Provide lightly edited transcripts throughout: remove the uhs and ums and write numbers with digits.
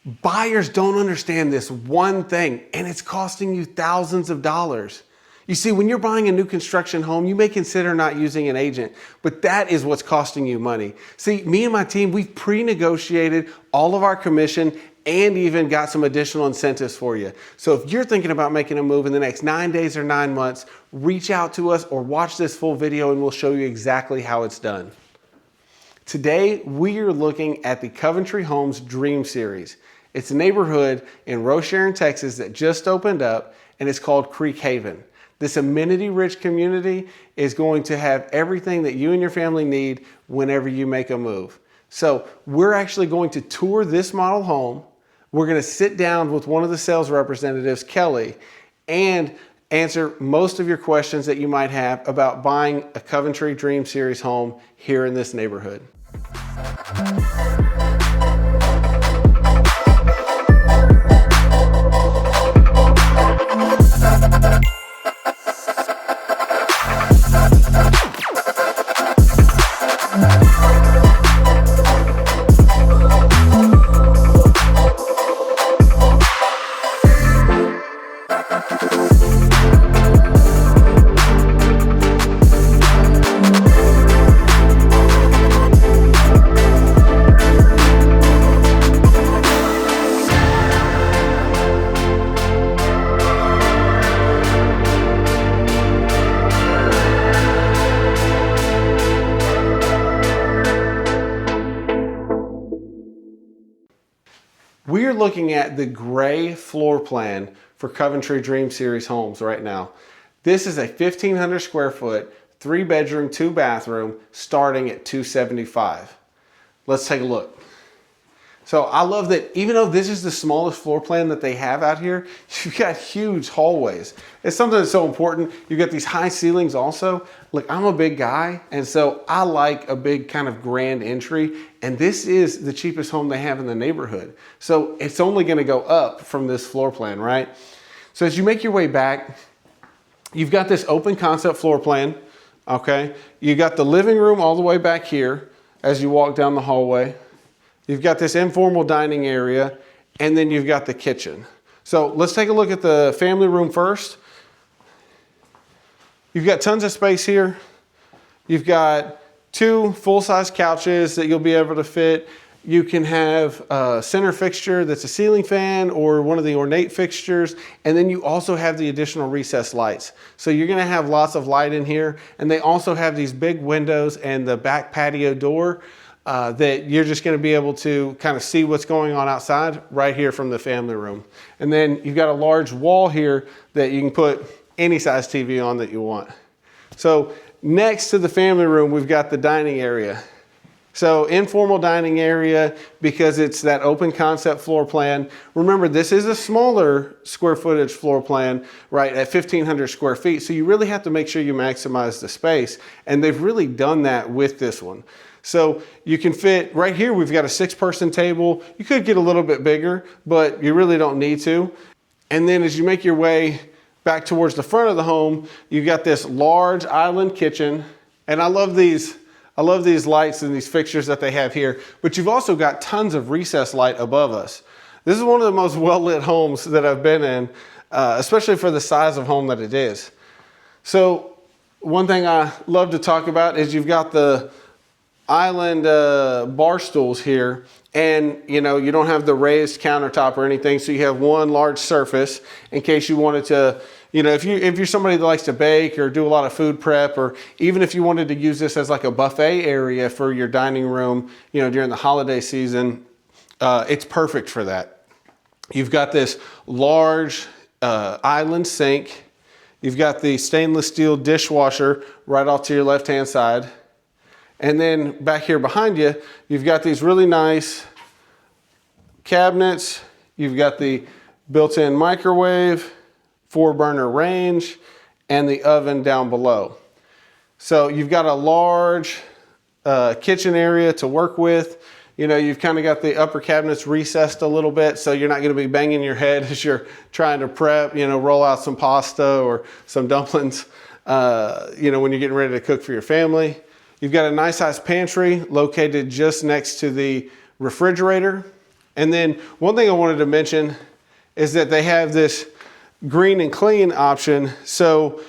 Buyers don't understand this one thing, and it's costing you thousands of dollars. You see, when you're buying a new construction home, you may consider not using an agent, but that is what's costing you money. See, me and my team, we've pre-negotiated all of our commission and even got some additional incentives for you. So if you're thinking about making a move in the next 9 days or 9 months, reach out to us or watch this full video and we'll show you exactly how it's done. Today, we are looking at the Coventry Homes Dream Series. It's a neighborhood in Rosharon, Texas that just opened up, and it's called Creekhaven. This amenity-rich community is going to have everything that you and your family need whenever you make a move. So we're actually going to tour this model home. We're going to sit down with one of the sales representatives, Kelly, and answer most of your questions that you might have about buying a Coventry Dream Series home here in this neighborhood. We are looking at the gray floor plan for Coventry Dream Series homes right now. This is a 1,500 square foot, 3-bedroom, 2-bathroom, starting at $275. Let's take a look. So I love that even though this is the smallest floor plan that they have out here, you've got huge hallways. It's something that's so important. You've got these high ceilings also. Look, I'm a big guy, and so I like a big kind of grand entry, and this is the cheapest home they have in the neighborhood. So it's only gonna go up from this floor plan, right? So as you make your way back, you've got this open concept floor plan, okay? You got the living room all the way back here as you walk down the hallway. You've got this informal dining area, and then you've got the kitchen. So let's take a look at the family room first. You've got tons of space here. You've got 2 full-size couches that you'll be able to fit. You can have a center fixture that's a ceiling fan or one of the ornate fixtures, and then you also have the additional recessed lights. So you're gonna have lots of light in here, and they also have these big windows and the back patio door that you're just gonna be able to kind of see what's going on outside right here from the family room. And then you've got a large wall here that you can put any size TV on that you want. So next to the family room, we've got the dining area. So informal dining area because it's that open concept floor plan. Remember, this is a smaller square footage floor plan, right, at 1,500 square feet. So you really have to make sure you maximize the space. And they've really done that with this one. So you can fit, right here we've got a 6-person table. You could get a little bit bigger, but you really don't need to. And then as you make your way back towards the front of the home, you've got this large island kitchen. And I love these lights and these fixtures that they have here, but you've also got tons of recessed light above us. This is one of the most well-lit homes that I've been in, especially for the size of home that it is. So one thing I love to talk about is you've got the island bar stools here, and you know, you don't have the raised countertop or anything, so you have one large surface in case you wanted to, you know, if you're somebody that likes to bake or do a lot of food prep, or even if you wanted to use this as like a buffet area for your dining room, you know, during the holiday season, it's perfect for that. You've got this large island sink. You've got the stainless steel dishwasher right off to your left-hand side. And then back here behind you, you've got these really nice cabinets. You've got the built-in microwave, 4-burner range, and the oven down below. So you've got a large kitchen area to work with. You know, you've kind of got the upper cabinets recessed a little bit, so you're not going to be banging your head as you're trying to prep, you know, roll out some pasta or some dumplings, you know, when you're getting ready to cook for your family. You've got a nice sized pantry located just next to the refrigerator. And then one thing I wanted to mention is that they have this green and clean option. So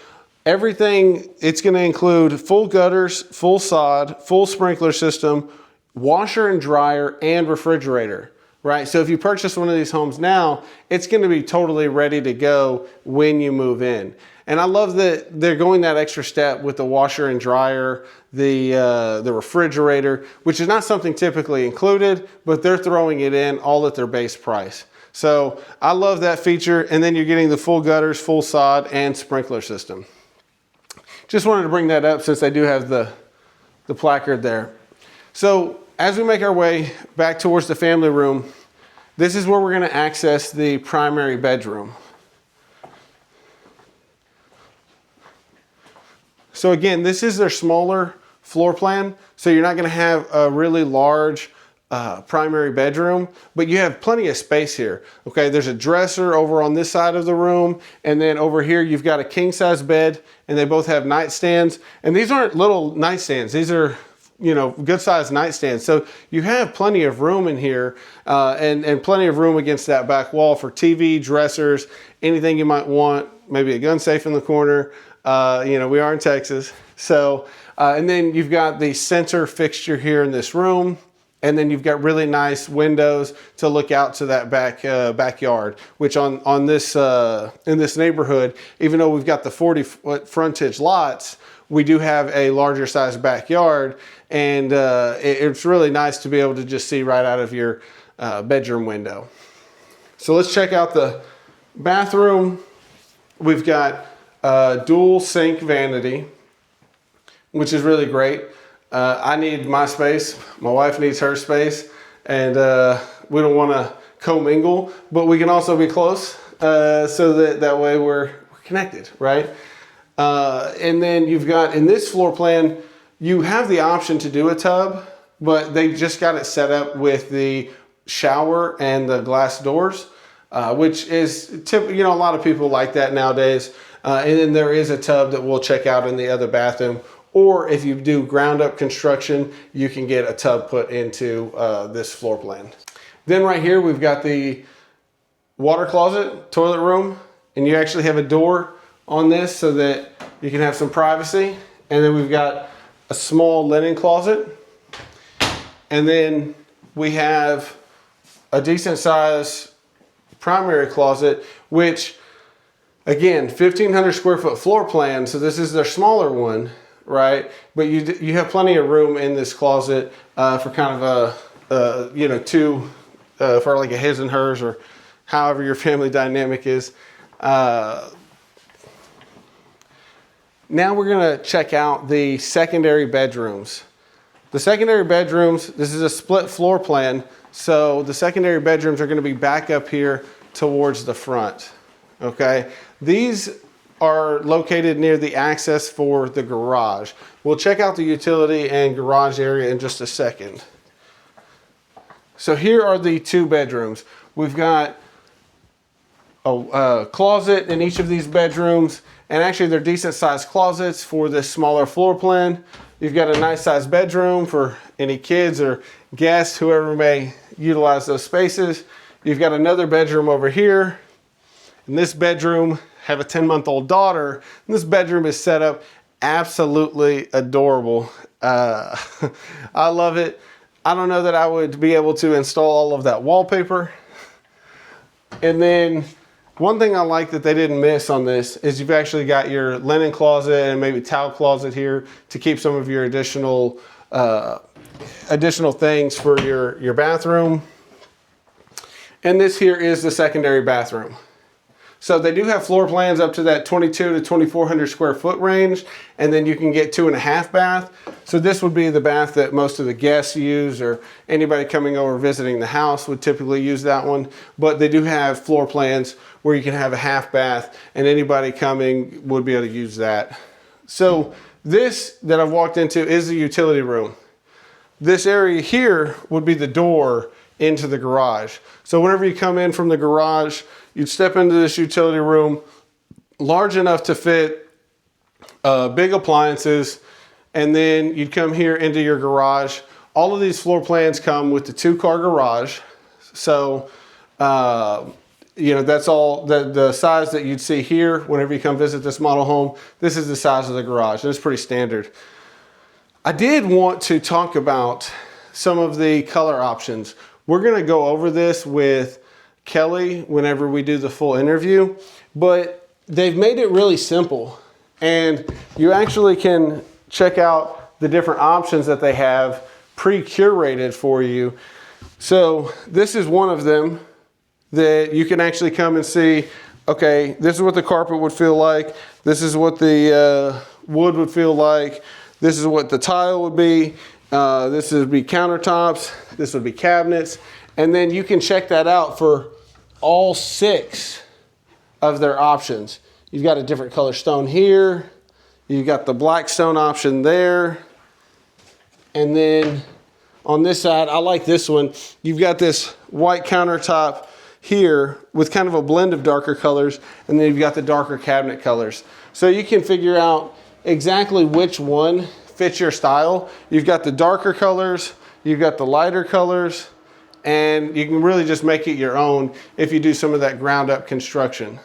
everything, it's going to include full gutters, full sod, full sprinkler system, washer and dryer, and refrigerator, right? So if you purchase one of these homes now, it's going to be totally ready to go when you move in. And I love that they're going that extra step with the washer and dryer, the refrigerator, which is not something typically included, but they're throwing it in all at their base price. So I love that feature. And then you're getting the full gutters, full sod, and sprinkler system. Just wanted to bring that up since I do have the placard there. So as we make our way back towards the family room, this is where we're going to access the primary bedroom. So again, this is their smaller floor plan. So you're not going to have a really large primary bedroom, but you have plenty of space here. Okay, there's a dresser over on this side of the room, and then over here you've got a king size bed, and they both have nightstands. And these aren't little nightstands; these are, you know, good sized nightstands. So you have plenty of room in here, and plenty of room against that back wall for TV, dressers, anything you might want. Maybe a gun safe in the corner. You know, we are in Texas. So, and then you've got the center fixture here in this room. And then you've got really nice windows to look out to that backyard, which on this, in this neighborhood, even though we've got the 40-foot frontage lots, we do have a larger size backyard. And it's really nice to be able to just see right out of your bedroom window. So let's check out the bathroom. We've got dual sink vanity, which is really great. I need my space, my wife needs her space, and we don't want to commingle, but we can also be close, so that way we're connected, right? And then you've got, in this floor plan, you have the option to do a tub, but they just got it set up with the shower and the glass doors, which is typical. You know, a lot of people like that nowadays. And then there is a tub that we'll check out in the other bathroom. Or if you do ground up construction, you can get a tub put into this floor plan. Then right here, we've got the water closet, toilet room, and you actually have a door on this so that you can have some privacy. And then we've got a small linen closet. And then we have a decent size primary closet, which again, 1,500 square foot floor plan. So this is their smaller one, right? But you have plenty of room in this closet for kind of a, you know, for like a his and hers, or however your family dynamic is. Now we're gonna check out the secondary bedrooms. The secondary bedrooms, this is a split floor plan. So the secondary bedrooms are gonna be back up here towards the front, okay? These are located near the access for the garage. We'll check out the utility and garage area in just a second. So here are the two bedrooms. We've got a closet in each of these bedrooms, and actually they're decent sized closets for this smaller floor plan. You've got a nice sized bedroom for any kids or guests, whoever may utilize those spaces. You've got another bedroom over here. In this bedroom, have a 10-month-old daughter, and this bedroom is set up absolutely adorable. I love it. I don't know that I would be able to install all of that wallpaper. And then one thing I like that they didn't miss on this is you've actually got your linen closet and maybe towel closet here to keep some of your additional things for your bathroom. And this here is the secondary bathroom. So they do have floor plans up to that 22 to 2,400 square foot range, and then you can get 2.5 bath. So this would be the bath that most of the guests use, or anybody coming over visiting the house would typically use that one. But they do have floor plans where you can have a half bath, and anybody coming would be able to use that. So this that I've walked into is the utility room. This area here would be the door into the garage. So whenever you come in from the garage, you'd step into this utility room, large enough to fit big appliances, and then you'd come here into your garage. All of these floor plans come with the 2-car garage. So, that's all the size that you'd see here whenever you come visit this model home. This is the size of the garage, and it's pretty standard. I did want to talk about some of the color options. We're gonna go over this with Kelly whenever we do the full interview, but they've made it really simple. And you actually can check out the different options that they have pre-curated for you. So this is one of them that you can actually come and see, okay, this is what the carpet would feel like. This is what the wood would feel like. This is what the tile would be. This would be countertops. This would be cabinets. And then you can check that out for all 6 of their options. You've got a different color stone here. You've got the black stone option there. And then on this side, I like this one. You've got this white countertop here with kind of a blend of darker colors. And then you've got the darker cabinet colors. So you can figure out exactly which one fits your style. You've got the darker colors, you've got the lighter colors, and you can really just make it your own if you do some of that ground up construction.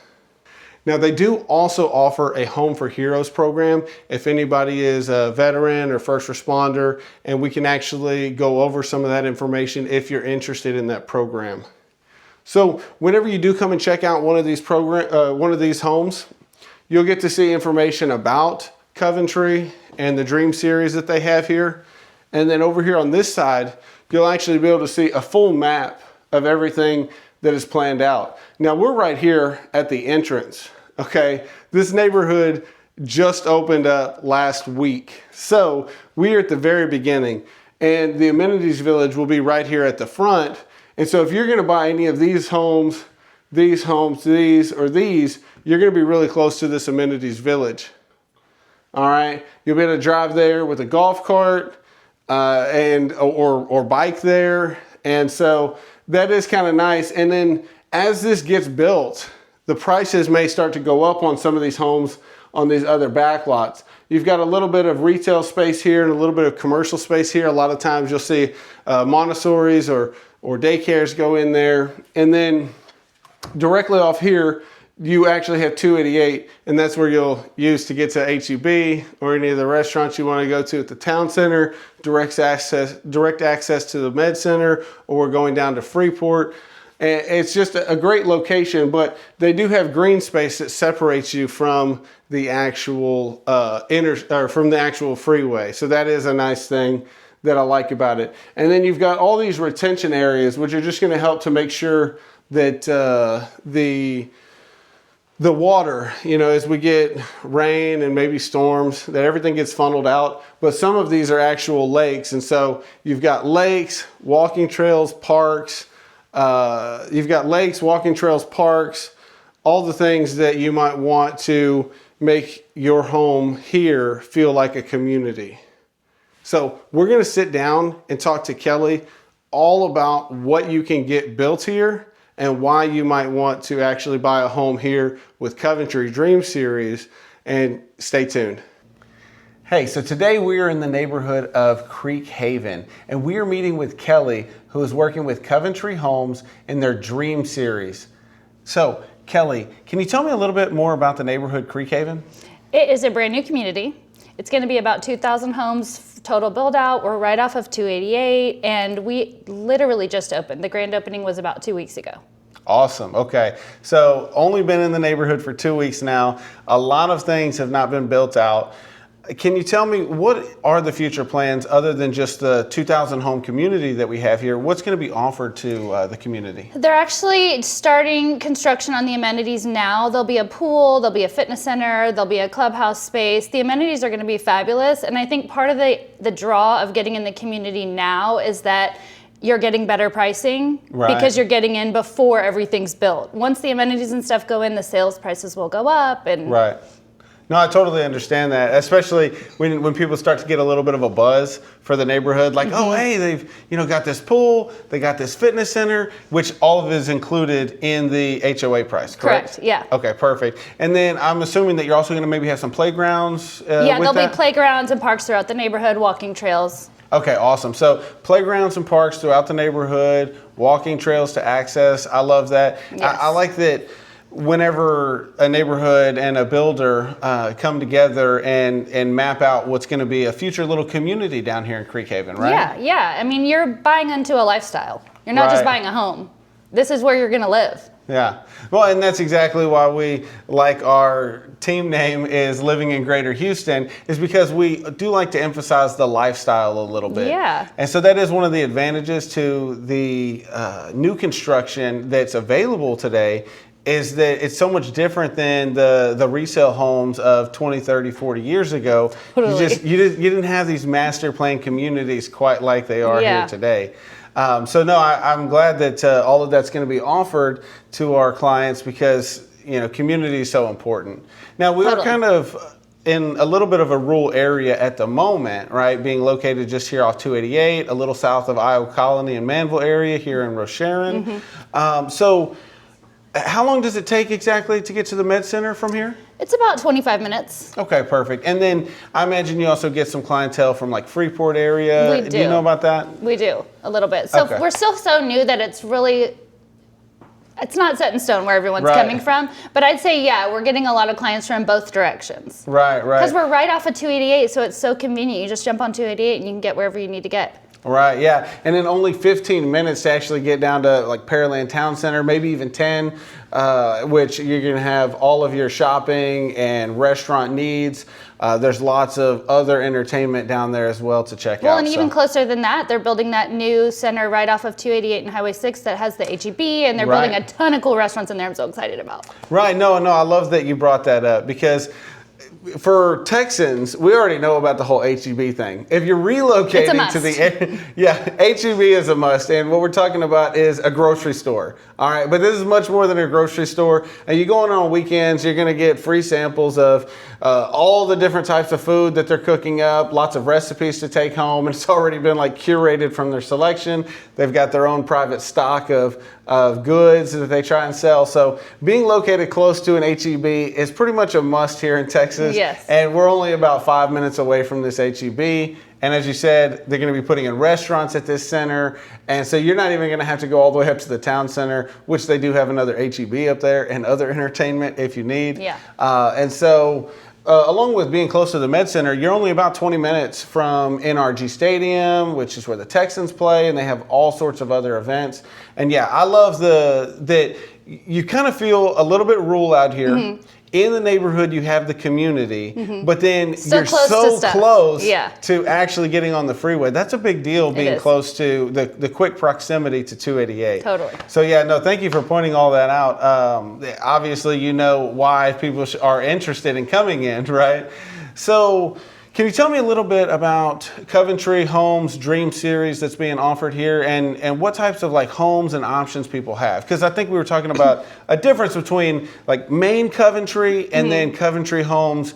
Now they do also offer a Home for Heroes program if anybody is a veteran or first responder, and we can actually go over some of that information if you're interested in that program. So whenever you do come and check out one of these homes, you'll get to see information about Coventry and the Dream Series that they have here. And then over here on this side, you'll actually be able to see a full map of everything that is planned out. Now we're right here at the entrance, okay? This neighborhood just opened up last week. So we are at the very beginning, and the amenities village will be right here at the front. And so if you're gonna buy any of these homes, these, or these, you're gonna be really close to this amenities village. All right, you'll be able to drive there with a golf cart or bike there. And so that is kind of nice. And then as this gets built, the prices may start to go up on some of these homes on these other back lots. You've got a little bit of retail space here and a little bit of commercial space here. A lot of times you'll see Montessori's or daycares go in there. And then directly off here, you actually have 288, and that's where you'll use to get to HEB or any of the restaurants you want to go to at the town center, direct access to the med center, or going down to Freeport. And it's just a great location, but they do have green space that separates you from the actual from the actual freeway. So that is a nice thing that I like about it. And then you've got all these retention areas, which are just going to help to make sure that the water, as we get rain and maybe storms, that everything gets funneled out. But some of these are actual lakes. And so you've got lakes, walking trails, parks. You've got lakes, walking trails, parks, all the things that you might want to make your home here feel like a community. So we're going to sit down and talk to Kelly all about what you can get built here and why you might want to actually buy a home here with Coventry Dream Series, and stay tuned. Hey, so today we are in the neighborhood of Creekhaven, and we are meeting with Kelly, who is working with Coventry Homes in their Dream Series. So, Kelly, can you tell me a little bit more about the neighborhood Creekhaven? It is a brand new community. It's going to be about 2,000 homes total build out. We're right off of 288, and we literally just opened. The grand opening was about 2 weeks ago. Awesome. Okay. So only been in the neighborhood for 2 weeks now. A lot of things have not been built out. Can you tell me what are the future plans other than just the 2,000 home community that we have here? What's going to be offered to the community? They're actually starting construction on the amenities now. There'll be a pool, there'll be a fitness center, there'll be a clubhouse space. The amenities are going to be fabulous. And I think part of the draw of getting in the community now is that you're getting better pricing because you're getting in before everything's built. Once the amenities and stuff go in, the sales prices will go up. And right. No, I totally understand that, especially when people start to get a little bit of a buzz for the neighborhood, like, oh, hey, they've got this pool, they got this fitness center, which all of it is included in the HOA price, correct? Correct, yeah. Okay, perfect. And then I'm assuming that you're also going to maybe have some playgrounds there'll be playgrounds and parks throughout the neighborhood, walking trails. Okay, awesome. So playgrounds and parks throughout the neighborhood, walking trails to access. I love that. Yes. I like that whenever a neighborhood and a builder come together and map out what's going to be a future little community down here in Creekhaven, right? Yeah. I mean, you're buying into a lifestyle. You're not just buying a home. This is where you're going to live. Yeah. Well, and that's exactly why we like our team name is Living in Greater Houston, is because we do like to emphasize the lifestyle a little bit. Yeah. And so that is one of the advantages to the new construction that's available today, is that it's so much different than the resale homes of 20, 30, 40 years ago. Totally. You didn't have these master plan communities quite like they are here today. So no, I'm glad that all of that's going to be offered to our clients, because community is so important. Now we are kind of in a little bit of a rural area at the moment, right? Being located just here off 288, a little south of Iowa Colony and Manvel area here in Rosharon. So how long does it take exactly to get to the Med Center from here? It's about 25 minutes. Okay, perfect. And then I imagine you also get some clientele from like Freeport area. We do. Do you know about that? We do, a little bit. So we're still so new that it's not set in stone where everyone's coming from. But I'd say, we're getting a lot of clients from both directions. Right. Because we're right off of 288, so it's so convenient. You just jump on 288 and you can get wherever you need to get. Right, yeah. And then only 15 minutes to actually get down to like Pearland Town Center, maybe even 10, which you're going to have all of your shopping and restaurant needs. There's lots of other entertainment down there as well to check out. Well, and even closer than that, they're building that new center right off of 288 and Highway 6 that has the HEB, and they're building a ton of cool restaurants in there I'm so excited about. Right, no, I love that you brought that up, because for Texans, we already know about the whole HEB thing. If you're relocating to the HEB is a must. And what we're talking about is a grocery store. All right, but this is much more than a grocery store. And you go in on weekends, you're going to get free samples of all the different types of food that they're cooking up, lots of recipes to take home. And it's already been like curated from their selection. They've got their own private stock of goods that they try and sell. So being located close to an HEB is pretty much a must here in Texas. Yes. And we're only about 5 minutes away from this HEB. And as you said, they're going to be putting in restaurants at this center. And so you're not even going to have to go all the way up to the town center, which they do have another HEB up there and other entertainment if you need. Yeah. And so along with being close to the Med Center, you're only about 20 minutes from NRG Stadium, which is where the Texans play, and they have all sorts of other events. And I love that you kind of feel a little bit rural out here. In the neighborhood, you have the community, but then you're so close to actually getting on the freeway. That's a big deal, being close to the quick proximity to 288. Totally. So thank you for pointing all that out. Obviously, you know why people are interested in coming in, right? So can you tell me a little bit about Coventry Homes Dream Series that's being offered here, and what types of like homes and options people have? Because I think we were talking about a difference between like main Coventry and then Coventry Homes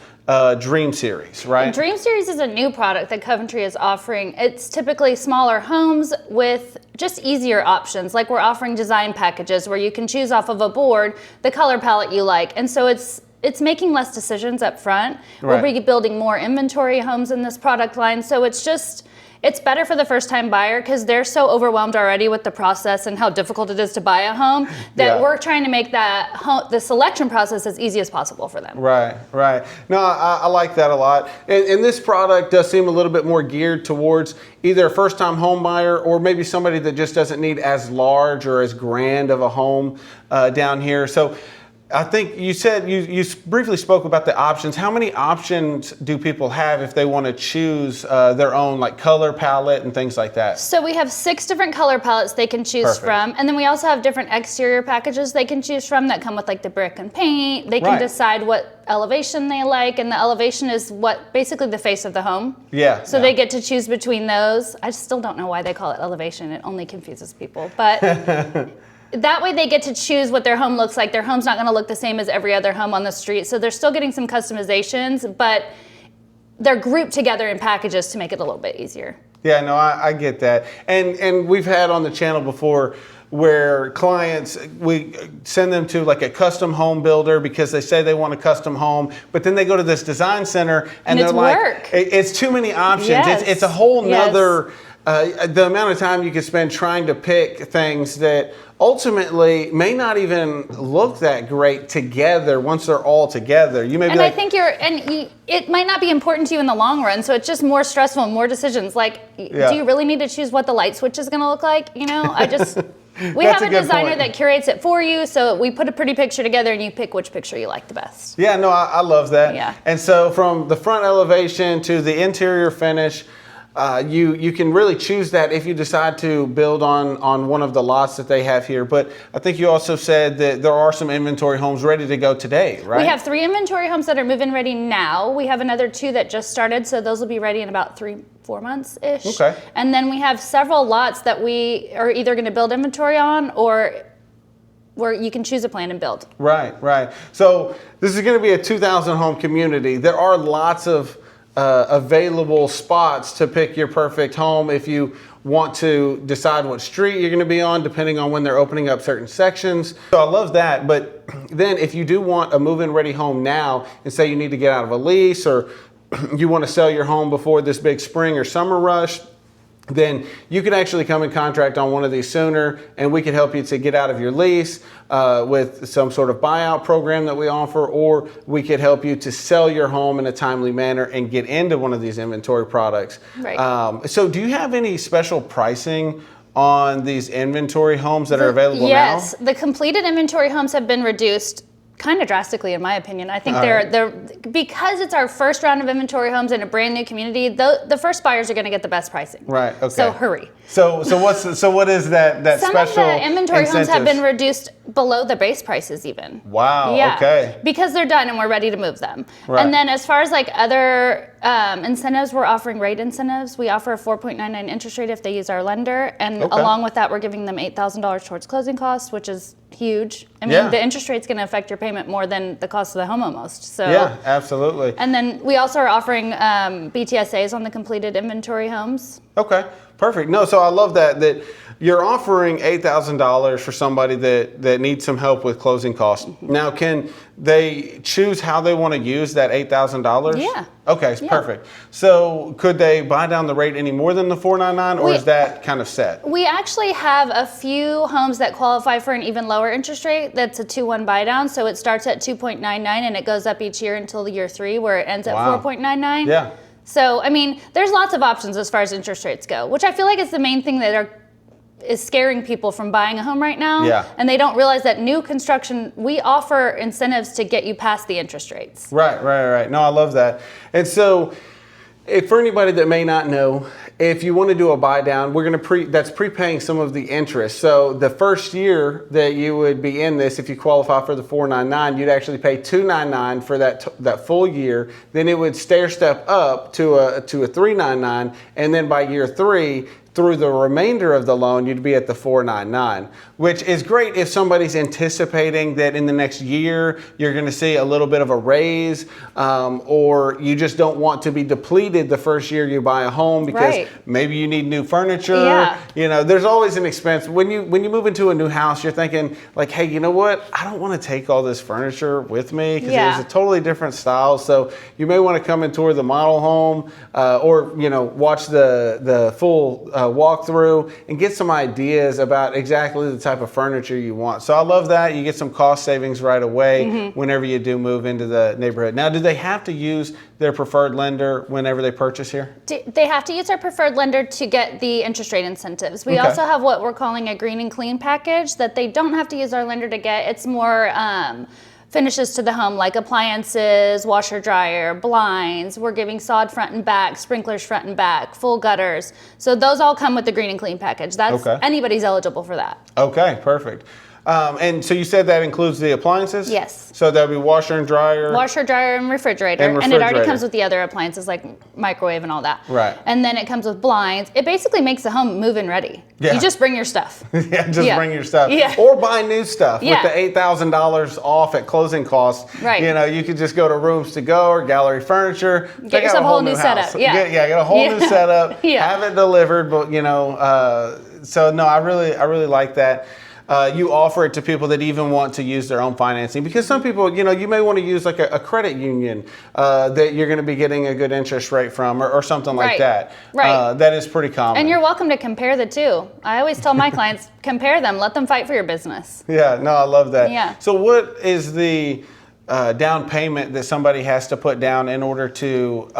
Dream Series, right? Dream Series is a new product that Coventry is offering. It's typically smaller homes with just easier options. Like, we're offering design packages where you can choose off of a board the color palette you like. And so it's making less decisions up front. We'll be building more inventory homes in this product line. So it's better for the first time buyer, because they're so overwhelmed already with the process and how difficult it is to buy a home, that we're trying to make the selection process as easy as possible for them. Right. No, I like that a lot. And this product does seem a little bit more geared towards either a first time home buyer, or maybe somebody that just doesn't need as large or as grand of a home down here. So I think you said you briefly spoke about the options. How many options do people have if they want to choose their own like color palette and things like that? So we have 6 different color palettes they can choose from, and then we also have different exterior packages they can choose from that come with like the brick and paint. They can decide what elevation they like, and the elevation is what basically the face of the home. So they get to choose between those. I still don't know why they call it elevation. It only confuses people, but. That way they get to choose what their home looks like. Their home's not going to look the same as every other home on the street. So they're still getting some customizations, but they're grouped together in packages to make it a little bit easier. Yeah, no, I get that. And we've had on the channel before where clients, we send them to like a custom home builder because they say they want a custom home, but then they go to this design center and they're it's like, work. it's too many options. Yes. It's a whole nother, Yes. the amount of time you can spend trying to pick things that ultimately may not even look that great together once they're all together. You may be and like, I think it might not be important to you in the long run, so it's just more stressful and more decisions. Like, do you really need to choose what the light switch is going to look like? You know, I just, we have a designer that curates it for you, so we put a pretty picture together and you pick which picture you like the best. Yeah, no, I love that. Yeah. And so from the front elevation to the interior finish, you can really choose that if you decide to build on one of the lots that they have here. But I think you also said that there are some inventory homes ready to go today, right? We have 3 inventory homes that are move-in ready now. We have another 2 that just started, so those will be ready in about 3-4 months-ish. Okay. And then we have several lots that we are either going to build inventory on or where you can choose a plan and build. Right, right. So this is going to be a 2,000 home community. There are lots of available spots to pick your perfect home if you want to decide what street you're going to be on, depending on when they're opening up certain sections. So I love that. But then if you do want a move-in ready home now and say you need to get out of a lease or you want to sell your home before this big spring or summer rush, then you can actually come and contract on one of these sooner, and we can help you to get out of your lease with some sort of buyout program that we offer, or we could help you to sell your home in a timely manner and get into one of these inventory products. Right. So do you have any special pricing on these inventory homes that are available now? Yes, the completed inventory homes have been reduced kind of drastically, in my opinion. I think they're because it's our first round of inventory homes in a brand new community. The first buyers are going to get the best pricing. Right. Okay. So hurry. So what is that Some special of the inventory homes have been incentives? reduced below the base prices even. Wow. Yeah. Okay. Because they're done and we're ready to move them. Right. And then as far as like other incentives, we're offering rate incentives. We offer a 4.99 interest rate if they use our lender, and along with that, we're giving them $8,000 towards closing costs, which is huge. I mean, the interest rate's going to affect your payment more than the cost of the home almost. So yeah, absolutely. And then we also are offering BTSAs on the completed inventory homes. Okay, perfect. No, so I love that you're offering $8,000 for somebody that needs some help with closing costs. Now, can they choose how they want to use that $8,000? Yeah. Okay, perfect. So could they buy down the rate any more than the $499, or is that kind of set? We actually have a few homes that qualify for an even lower interest rate. That's a 2-1 buy down. So it starts at 2.99 and it goes up each year until year 3, where it ends at 4.99. Yeah. So, I mean, there's lots of options as far as interest rates go, which I feel like is the main thing that is scaring people from buying a home right now. Yeah. And they don't realize that new construction, we offer incentives to get you past the interest rates. Right. No, I love that. And so, if for anybody that may not know, if you want to do a buy down, we're going to that's prepaying some of the interest. So the first year that you would be in this, if you qualify for the $499, you'd actually pay $299 for that full year. Then it would stair step up to a $399, and then by year 3, through the remainder of the loan, you'd be at the $499, which is great if somebody's anticipating that in the next year you're going to see a little bit of a raise, or you just don't want to be depleted the first year you buy a home because maybe you need new furniture. Yeah. You know, there's always an expense. When you move into a new house, you're thinking like, hey, you know what? I don't want to take all this furniture with me because it's a totally different style. So you may want to come and tour the model home, or watch the full walkthrough and get some ideas about exactly the type of furniture you want. So I love that. You get some cost savings right away whenever you do move into the neighborhood. Now, do they have to use their preferred lender whenever they purchase here? They have to use our preferred lender to get the interest rate incentives. We also have what we're calling a green and clean package that they don't have to use our lender to get. It's more finishes to the home, like appliances, washer, dryer, blinds. We're giving sod front and back, sprinklers front and back, full gutters. So those all come with the green and clean package. That's anybody's eligible for that. Okay, perfect. And so you said that includes the appliances? Yes. So that would be washer and dryer? Washer, dryer, and refrigerator. And it already comes with the other appliances like microwave and all that. Right. And then it comes with blinds. It basically makes the home move-in ready. Yeah. You just bring your stuff. Bring your stuff. Yeah. Or buy new stuff with the $8,000 off at closing costs. Right. You could just go to Rooms to Go or Gallery Furniture. Get yourself a whole new setup. Yeah. Get a whole new setup. Have it delivered. But so no, I really like that. you offer it to people that even want to use their own financing, because some people, you may want to use like a credit union that you're going to be getting a good interest rate from, or something like that. Right. That is pretty common. And you're welcome to compare the two. I always tell my clients, compare them, let them fight for your business. Yeah, no, I love that. Yeah. So what is the down payment that somebody has to put down in order to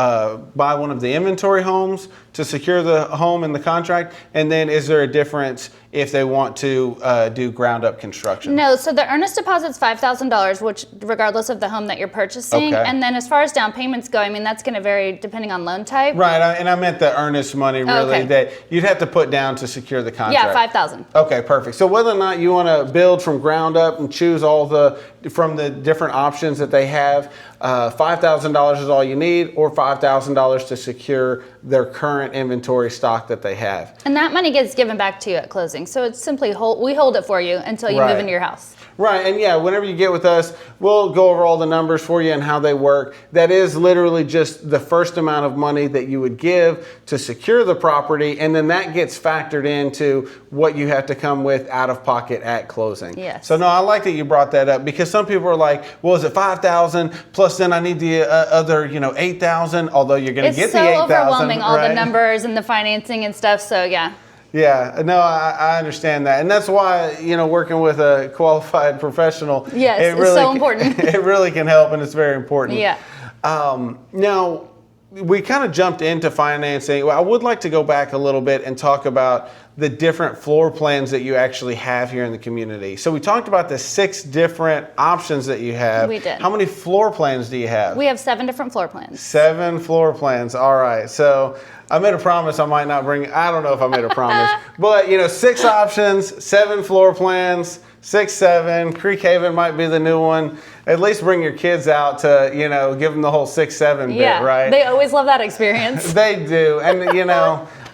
buy one of the inventory homes to secure the home in the contract? And then is there a difference if they want to do ground up construction? No, so the earnest deposit's $5,000, which regardless of the home that you're purchasing. Okay. And then as far as down payments go, I mean, that's going to vary depending on loan type. Right, and I meant the earnest money really that you'd have to put down to secure the contract. Yeah, $5,000. Okay, perfect. So whether or not you want to build from ground up and choose from the different options that they have, $5,000 is all you need, or $5,000 to secure their current inventory stock that they have. And that money gets given back to you at closing. So it's simply we hold it for you until you move into your house. Right, and yeah, whenever you get with us, we'll go over all the numbers for you and how they work. That is literally just the first amount of money that you would give to secure the property, and then that gets factored into what you have to come with out of pocket at closing. Yes. So no, I like that you brought that up, because some people are like, well, is it $5,000 plus then I need the other, $8,000, although you're going to get the $8,000. It's so overwhelming, all the numbers and the financing and stuff, so yeah. Yeah, no, I understand that. And that's why, working with a qualified professional, yes, it's so important. It really can help, and it's very important. Yeah. Now, we kind of jumped into financing. I would like to go back a little bit and talk about the different floor plans that you actually have here in the community. So we talked about the 6 different options that you have. We did. How many floor plans do you have? We have 7 different floor plans. 7 floor plans. All right. So I made a promise I might not bring, I don't know if I made a promise, but 6 options, 7 floor plans, 6, 7. Creekhaven might be the new one. At least bring your kids out to, give them the whole 6, 7 bit, right? They always love that experience. They do. And,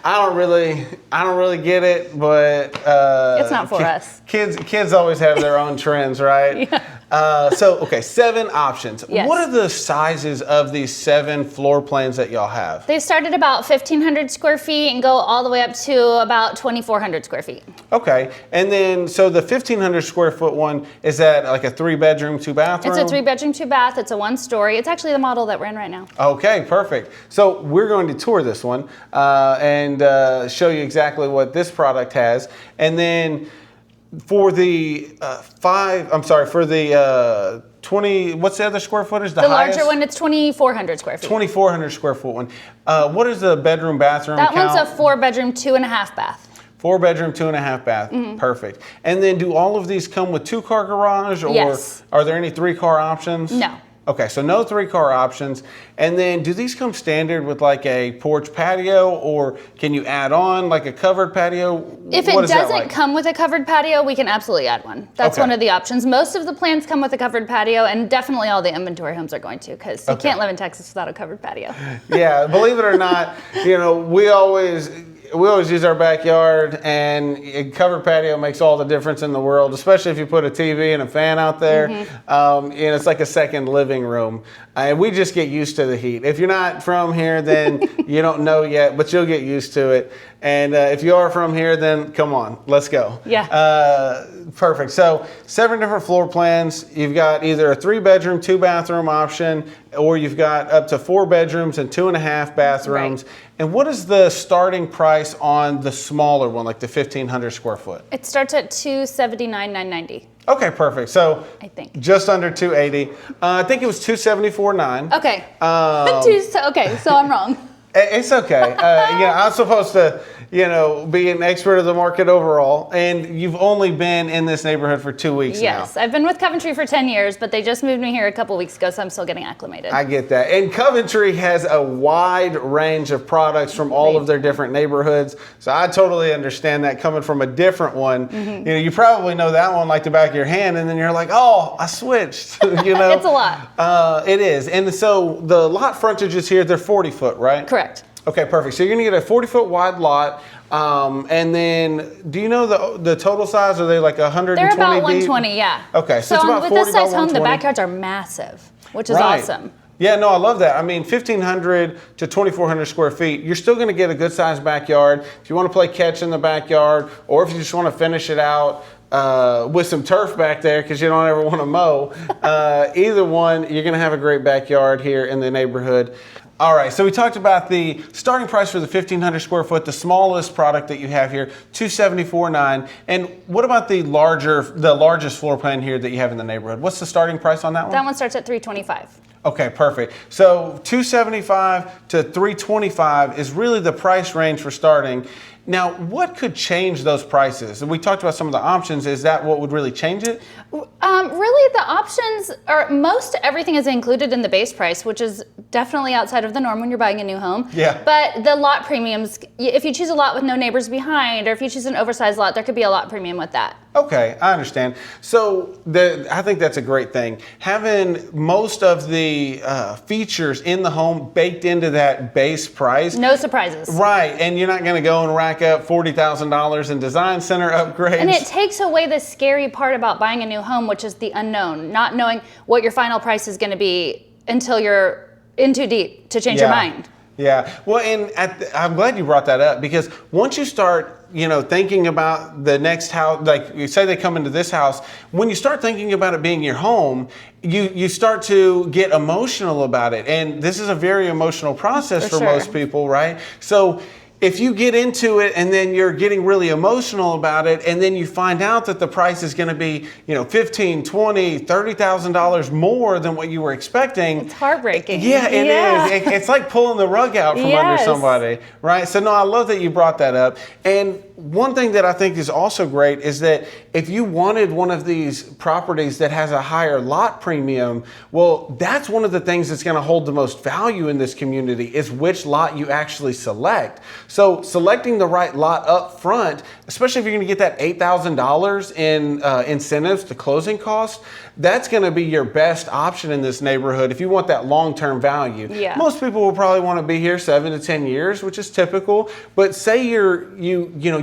I don't really get it, but it's not for us. Kids always have their own trends, right? Yeah. So 7 options. Yes. What are the sizes of these 7 floor plans that y'all have? They start at about 1,500 square feet and go all the way up to about 2,400 square feet. Okay, and then so the 1,500 square foot one, is that like a 3-bedroom, 2-bathroom? It's a 3-bedroom, 2-bath. It's a 1-story. It's actually the model that we're in right now. Okay, perfect. So we're going to tour this one and show you exactly what this product has, and then for the 20, what's the other square footage? The larger one, it's 2,400 square feet. 2,400 square foot one. What is the bedroom, bathroom count? That one's a 4-bedroom, 2.5 bath. 4-bedroom, 2.5 bath. Mm-hmm. Perfect. And then do all of these come with 2-car garage, or yes. Are there any 3-car options? No. Okay, so no 3-car options. And then do these come standard with like a porch patio, or can you add on like a covered patio? If it doesn't come with a covered patio, we can absolutely add one. That's one of the options. Most of the plans come with a covered patio, and definitely all the inventory homes are going to, because you can't live in Texas without a covered patio. Yeah, believe it or not, we always use our backyard, and a covered patio makes all the difference in the world, especially if you put a TV and a fan out there. Mm-hmm. It's like a second living room. And we just get used to the heat. If you're not from here, then you don't know yet, but you'll get used to it. And if you are from here, then come on, let's go. Yeah. Perfect. So 7 different floor plans. You've got either a 3-bedroom, 2-bathroom option, or you've got up to 4 bedrooms and 2.5 bathrooms. Right. And what is the starting price on the smaller one, like the 1,500 square foot? It starts at $279,990. Okay, perfect. So I think just under 280. I think it was 274.9. Okay. Okay, so I'm wrong. It's okay. I'm supposed to, be an expert of the market overall, and you've only been in this neighborhood for 2 weeks now. Yes, I've been with Coventry for 10 years, but they just moved me here a couple weeks ago, so I'm still getting acclimated. I get that. And Coventry has a wide range of products from all of their different neighborhoods, so I totally understand that coming from a different one. Mm-hmm. You probably know that one like the back of your hand, and then you're like, oh, I switched. It's a lot. It is. And so the lot frontages here, they're 40 foot, right? Correct. Okay, perfect. So you're going to get a 40-foot wide lot, and then do you know the total size? Are they like 120 They're about deep? 120, yeah. Okay, so it's about 40 with this by size home, 120. the backyards are massive, which is awesome. Yeah, no, I love that. I mean, 1,500 to 2,400 square feet, you're still going to get a good-sized backyard. If you want to play catch in the backyard, or if you just want to finish it out, with some turf back there because you don't ever want to mow. Either one, you're going to have a great backyard here in the neighborhood. All right, so we talked about the starting price for the 1,500 square foot, the smallest product that you have here, $274,900. And what about the largest floor plan here that you have in the neighborhood? What's the starting price on that one? That one starts at $325,000. Okay, perfect. So $275,000 to $325,000 is really the price range for starting. Now, what could change those prices? We talked about some of the options. Is that what would really change it? Really, the options are most everything is included in the base price, which is definitely outside of the norm when you're buying a new home. Yeah. But the lot premiums, if you choose a lot with no neighbors behind, or if you choose an oversized lot, there could be a lot premium with that. Okay, I understand. So I think that's a great thing. Having most of the features in the home baked into that base price. No surprises. Right, and you're not going to go and rack up $40,000 in design center upgrades. And it takes away the scary part about buying a new home, which is the unknown, not knowing what your final price is going to be until you're in too deep to change your mind. Yeah, well, and I'm glad you brought that up because once you start, thinking about the next house, like you say they come into this house, when you start thinking about it being your home, you start to get emotional about it. And this is a very emotional process for most people, right? So if you get into it and then you're getting really emotional about it and then you find out that the price is going to be, $15,000, $20,000, $30,000 more than what you were expecting. It's heartbreaking. Yeah, it is. It's like pulling the rug out from under somebody, right? So no, I love that you brought that up. And one thing that I think is also great is that if you wanted one of these properties that has a higher lot premium, well, that's one of the things that's going to hold the most value in this community is which lot you actually select. So selecting the right lot up front, especially if you're going to get that $8,000 in incentives to closing costs, that's going to be your best option in this neighborhood if you want that long-term value. Yeah. Most people will probably want to be here 7 to 10 years, which is typical. But say you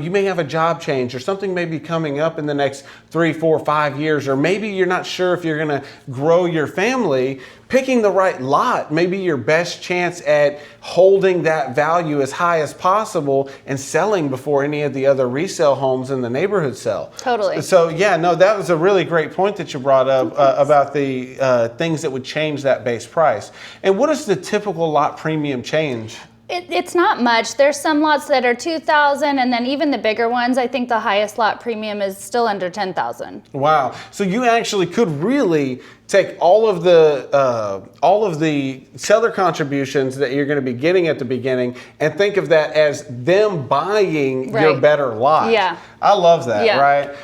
may have a job change or something may be coming up in the next 3, 4, 5 years, or maybe you're not sure if you're going to grow your family. Picking the right lot may be your best chance at holding that value as high as possible and selling before any of the other resale homes in the neighborhood sell. Totally. So yeah, no, that was a really great point that you brought up about the things that would change that base price. And what is the typical lot premium change? It's not much. There's some lots that are $2,000, and then even the bigger ones, I think the highest lot premium is still under $10,000. Wow! So you actually could really take all of the seller contributions that you're going to be getting at the beginning and think of that as them buying your better lot. Yeah. I love that. Yeah. Right?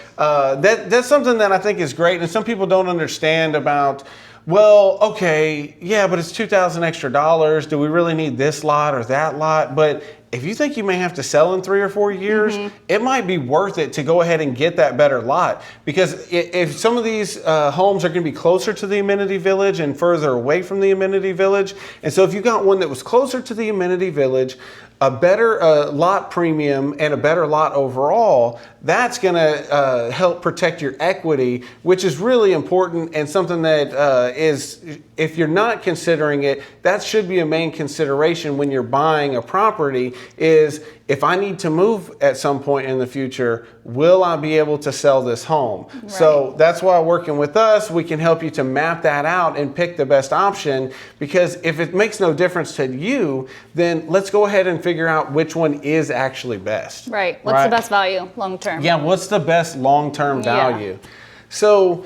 That's something that I think is great, and some people don't understand about. Well, okay, yeah, but it's $2,000 extra dollars. Do we really need this lot or that lot? But if you think you may have to sell in 3 or 4 years, it might be worth it to go ahead and get that better lot. Because if some of these homes are going to be closer to the amenity village and further away from the amenity village, and so if you got one that was closer to the amenity village, a better lot premium and a better lot overall, that's going to help protect your equity, which is really important and something that is, if you're not considering it, that should be a main consideration when you're buying a property is, if I need to move at some point in the future, will I be able to sell this home? Right. So that's why working with us, we can help you to map that out and pick the best option, because if it makes no difference to you, then let's go ahead and figure out which one is actually best. Right. What's the best value long term? Yeah, what's the best long-term value? Yeah. So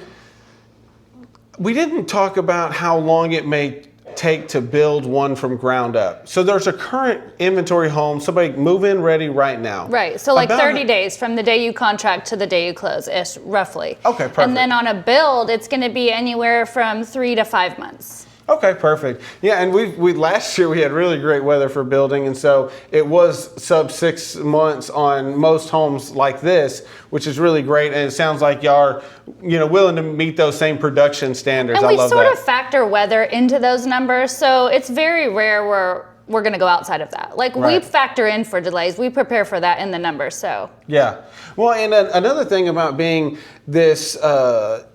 we didn't talk about how long it may take to build one from ground up. So there's a current inventory home, somebody move-in ready right now. Right, so like 30 days from the day you contract to the day you close, ish, roughly. Okay, perfect. And then on a build, it's gonna be anywhere from 3 to 5 months. Okay, perfect. Yeah, and we last year we had really great weather for building, and so it was sub 6 months on most homes like this, which is really great. And it sounds like y'all are, willing to meet those same production standards. And I love that. we sort of factor weather into those numbers, so it's very rare we're going to go outside of that. Like we factor in for delays, we prepare for that in the numbers. So yeah. Well, and another thing about being this,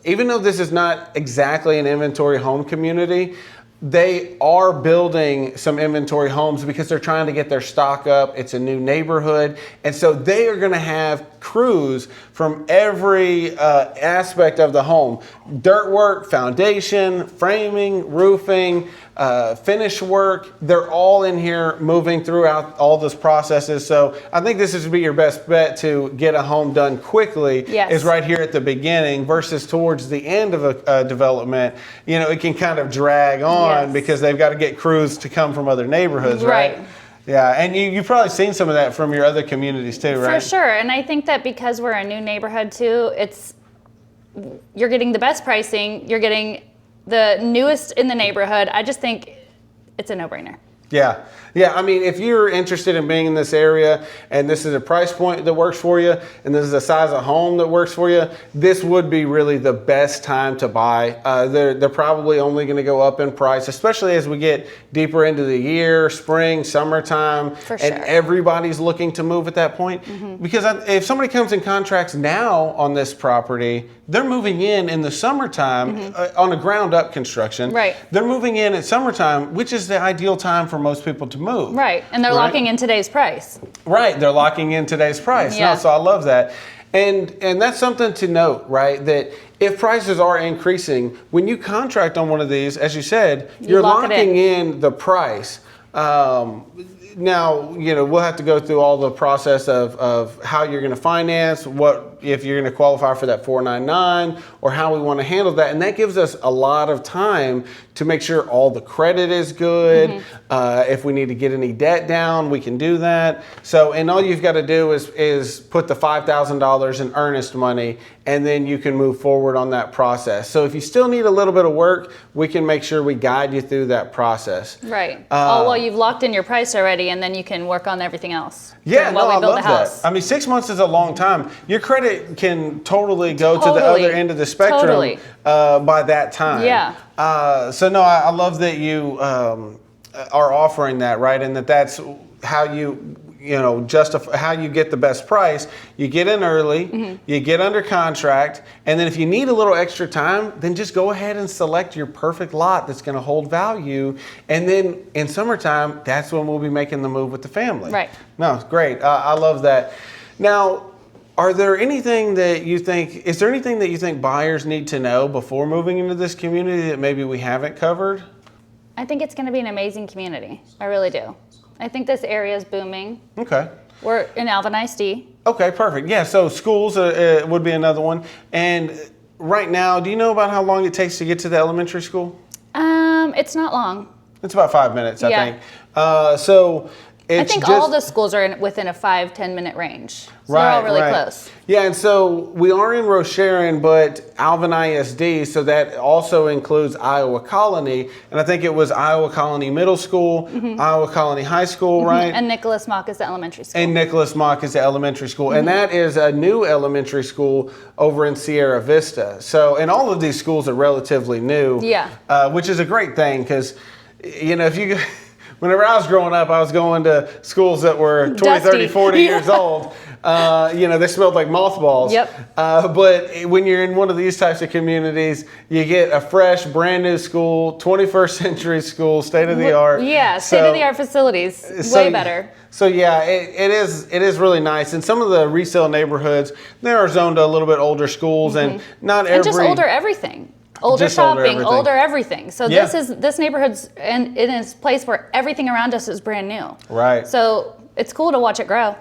even though this is not exactly an inventory home community, they are building some inventory homes because they're trying to get their stock up. It's a new neighborhood. And so they are going to have crews from every aspect of the home. Dirt work, foundation, framing, roofing, finish work, they're all in here moving throughout all those processes. So I think this would be your best bet to get a home done quickly is right here at the beginning versus towards the end of a development. You know, it can kind of drag on because they've got to get crews to come from other neighborhoods, right? Yeah, and you've probably seen some of that from your other communities too, right? For sure, and I think that because we're a new neighborhood too, you're getting the best pricing, you're getting the newest in the neighborhood. I just think it's a no-brainer. Yeah. Yeah, I mean, if you're interested in being in this area and this is a price point that works for you and this is a size of home that works for you, this would be really the best time to buy. They're probably only going to go up in price, especially as we get deeper into the year, spring, summertime, and everybody's looking to move at that point. Because if somebody comes in contracts now on this property, they're moving in the summertime on a ground up construction. Right. They're moving in at summertime, which is the ideal time for most people to move. Right, and they're locking in today's price. Right, they're locking in today's price. Yeah. No, so I love that. And that's something to note, right? That if prices are increasing, when you contract on one of these, as you said, you're locking in the price. Now, you know, we'll have to go through all the process of how you're going to finance, what if you're going to qualify for that 499, or how we want to handle that. And that gives us a lot of time to make sure all the credit is good. If we need to get any debt down, we can do that. So, and all you've got to do is put the $5,000 in earnest money, and then you can move forward on that process. So if you still need a little bit of work, we can make sure we guide you through that process. Right. Well, you've locked in your price already, and then you can work on everything else. Yeah, no, I love that. I mean, 6 months is a long time. Your credit can totally go to the other end of the spectrum by that time. Yeah. So no, I love that you are offering that, right? And that's how you justify how you get the best price. You get in early, you get under contract, and then if you need a little extra time, then just go ahead and select your perfect lot that's going to hold value. And then in summertime, that's when we'll be making the move with the family. Right. No, great. I love that. Now, is there anything that you think buyers need to know before moving into this community that maybe we haven't covered? I think it's going to be an amazing community. I really do. I think this area is booming. Okay. We're in Alvin ISD. Okay, perfect. Yeah, so schools would be another one. And right now, do you know about how long it takes to get to the elementary school? It's not long. It's about 5 minutes, I think. So I think all the schools are within a 5-10 minute range. So they're all really close. Yeah, and so we are in Rosharon, but Alvin ISD, so that also includes Iowa Colony. And I think it was Iowa Colony Middle School, Iowa Colony High School, right? And Nicholas Mock is the elementary school. And Nicholas Mock is the elementary school. And that is a new elementary school over in Sierra Vista. So, and all of these schools are relatively new. Yeah. Which is a great thing because, you know, if you... Whenever I was growing up, I was going to schools that were 20, 30, 40 years old. You know, they smelled like mothballs. Yep. But when you're in one of these types of communities, you get a fresh, brand new school, 21st century school, state of the art. Yeah, state of the art facilities, way better. So yeah, it is really nice. And some of the resale neighborhoods, they are zoned to a little bit older schools, and not every. And just older everything. Older shopping, older everything. So this neighborhood's in its place where everything around us is brand new. Right. So it's cool to watch it grow.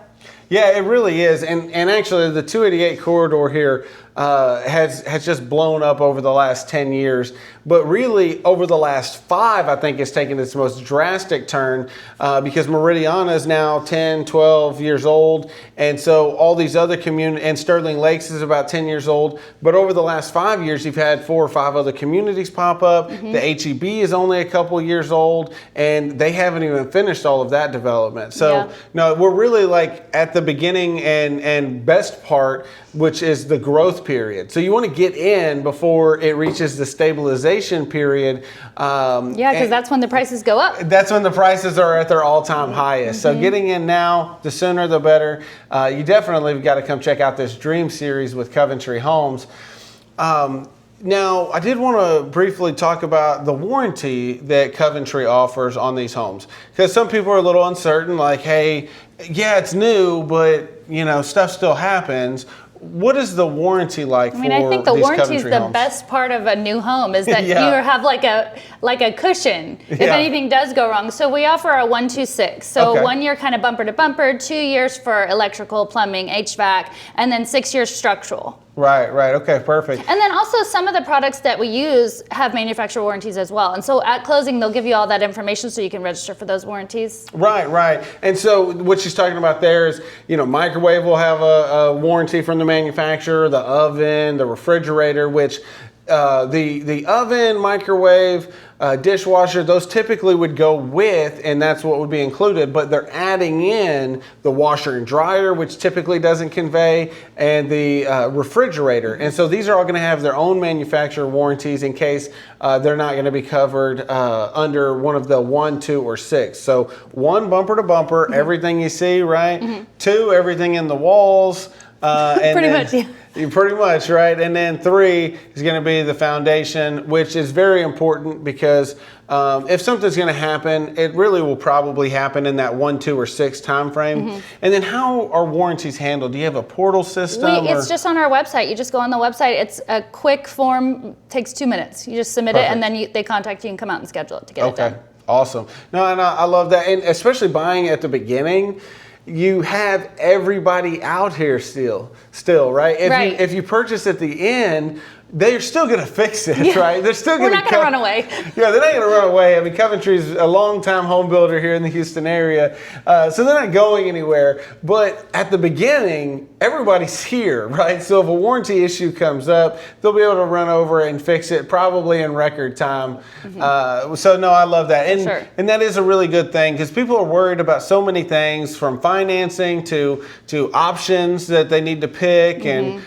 Yeah, it really is. And actually the 288 corridor here has just blown up over the last 10 years. But really over the last 5, I think it's taken its most drastic turn because Meridiana is now 10, 12 years old. And so all these other communities, and Sterling Lakes is about 10 years old. But over the last 5 years, you've had 4 or 5 other communities pop up. The HEB is only a couple years old, and they haven't even finished all of that development. So no, we're really like at the beginning and best part, which is the growth period. So you want to get in before it reaches the stabilization period. Yeah, because that's when the prices go up. That's when the prices are at their all-time highest. So getting in now, the sooner the better. You definitely have got to come check out this Dream Series with Coventry Homes. Now, I did want to briefly talk about the warranty that Coventry offers on these homes. Because some people are a little uncertain, like, hey, yeah, it's new, but, you know, stuff still happens. what is the warranty like? I mean, I think the these warranty is Coventry the homes? best part of a new home is that Yeah. you have like a cushion if Yeah. anything does go wrong. So we offer a 1-2-6. So Okay. 1 year kind of bumper to bumper, 2 years for electrical, plumbing, HVAC, and then 6 years structural. Right. Okay, perfect. And then also some of the products that we use have manufacturer warranties as well. And so at closing, they'll give you all that information so you can register for those warranties. Right. And so what she's talking about there is, microwave will have a warranty from the manufacturer, the oven, the refrigerator, which the oven, microwave, dishwasher, those typically would go with, and that's what would be included, but they're adding in the washer and dryer, which typically doesn't convey, and the refrigerator. And so these are all going to have their own manufacturer warranties in case they're not going to be covered under one of the 1, 2, or 6. So 1, bumper to bumper, everything you see, right? 2, everything in the walls. And Pretty then, much, yeah. Pretty much, right? And then 3 is going to be the foundation, which is very important because if something's going to happen, it really will probably happen in that 1, 2, or 6 time frame. And then how are warranties handled? Do you have a portal system? It's just on our website. You just go on the website. It's a quick form, takes 2 minutes. You just submit it, and then they contact you and come out and schedule it to get it done. Awesome. No, and I love that. And especially buying at the beginning, you have everybody out here still, right? If you purchase at the end, they're still going to fix it, right? They're still going to. We're not going to run away. Yeah, they're not going to run away. I mean, Coventry's a long-time home builder here in the Houston area, so they're not going anywhere. But at the beginning, everybody's here, right? So if a warranty issue comes up, they'll be able to run over and fix it probably in record time. So no, I love that, and that is a really good thing because people are worried about so many things, from financing to options that they need to pick, and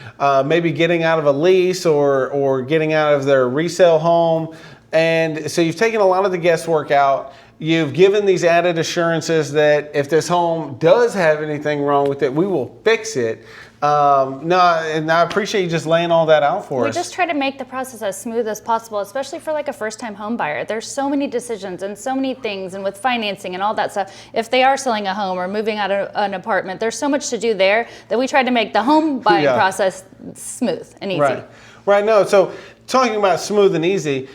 maybe getting out of a lease or getting out of their resale home. And so you've taken a lot of the guesswork out. You've given these added assurances that if this home does have anything wrong with it, we will fix it. And I appreciate you just laying all that out for us. We just try to make the process as smooth as possible, especially for like a first-time home buyer. There's so many decisions and so many things, and with financing and all that stuff. If they are selling a home or moving out of an apartment, there's so much to do there that we try to make the home buying process smooth and easy. Right. No. So talking about smooth and easy,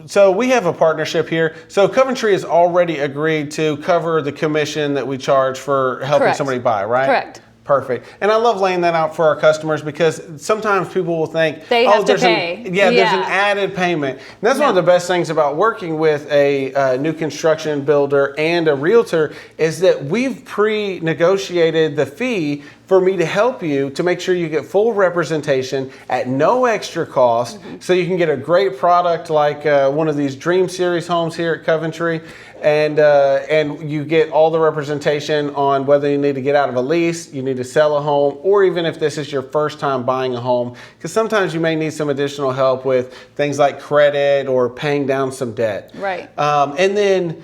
so we have a partnership here. So Coventry has already agreed to cover the commission that we charge for helping somebody buy, right? Correct. Perfect. And I love laying that out for our customers because sometimes people will think, they have to pay. There's an added payment. And that's one of the best things about working with a new construction builder and a realtor is that we've pre-negotiated the fee for me to help you to make sure you get full representation at no extra cost, so you can get a great product like one of these Dream Series homes here at Coventry, and you get all the representation on whether you need to get out of a lease, you need to sell a home, or even if this is your first time buying a home, because sometimes you may need some additional help with things like credit or paying down some debt. Right. And then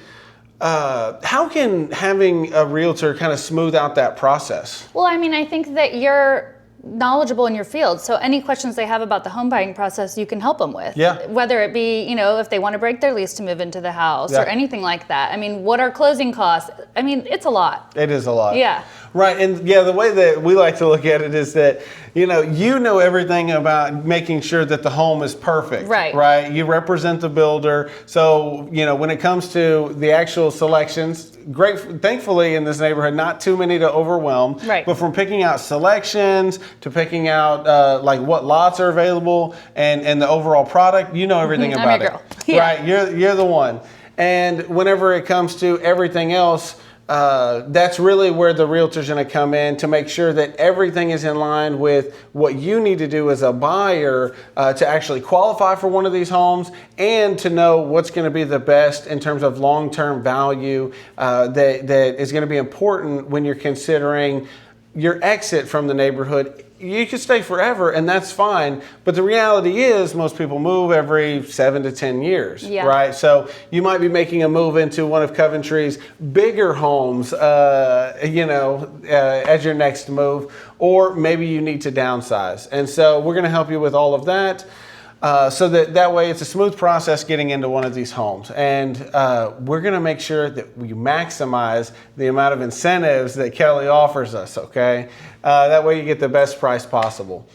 how can having a realtor kind of smooth out that process? Well, I mean, I think that you're knowledgeable in your field, so any questions they have about the home buying process, you can help them with. Yeah. Whether it be, if they want to break their lease to move into the house or anything like that. I mean, what are closing costs? I mean, it's a lot. It is a lot. Yeah. Right, and the way that we like to look at it is that, you know everything about making sure that the home is perfect. Right. You represent the builder. So, when it comes to the actual selections, thankfully in this neighborhood, not too many to overwhelm. Right. But from picking out selections to picking out like what lots are available and the overall product, you know everything about I'm your girl. Yeah. Right, you're the one. And whenever it comes to everything else, that's really where the realtor's going to come in to make sure that everything is in line with what you need to do as a buyer to actually qualify for one of these homes and to know what's going to be the best in terms of long-term value that is going to be important when you're considering your exit from the neighborhood. You could stay forever and that's fine, but the reality is most people move every 7 to 10 years, right? So you might be making a move into one of Coventry's bigger homes, as your next move, or maybe you need to downsize. And so we're going to help you with all of that. So that way it's a smooth process getting into one of these homes. And we're going to make sure that we maximize the amount of incentives that Kelly offers us, okay? That way you get the best price possible.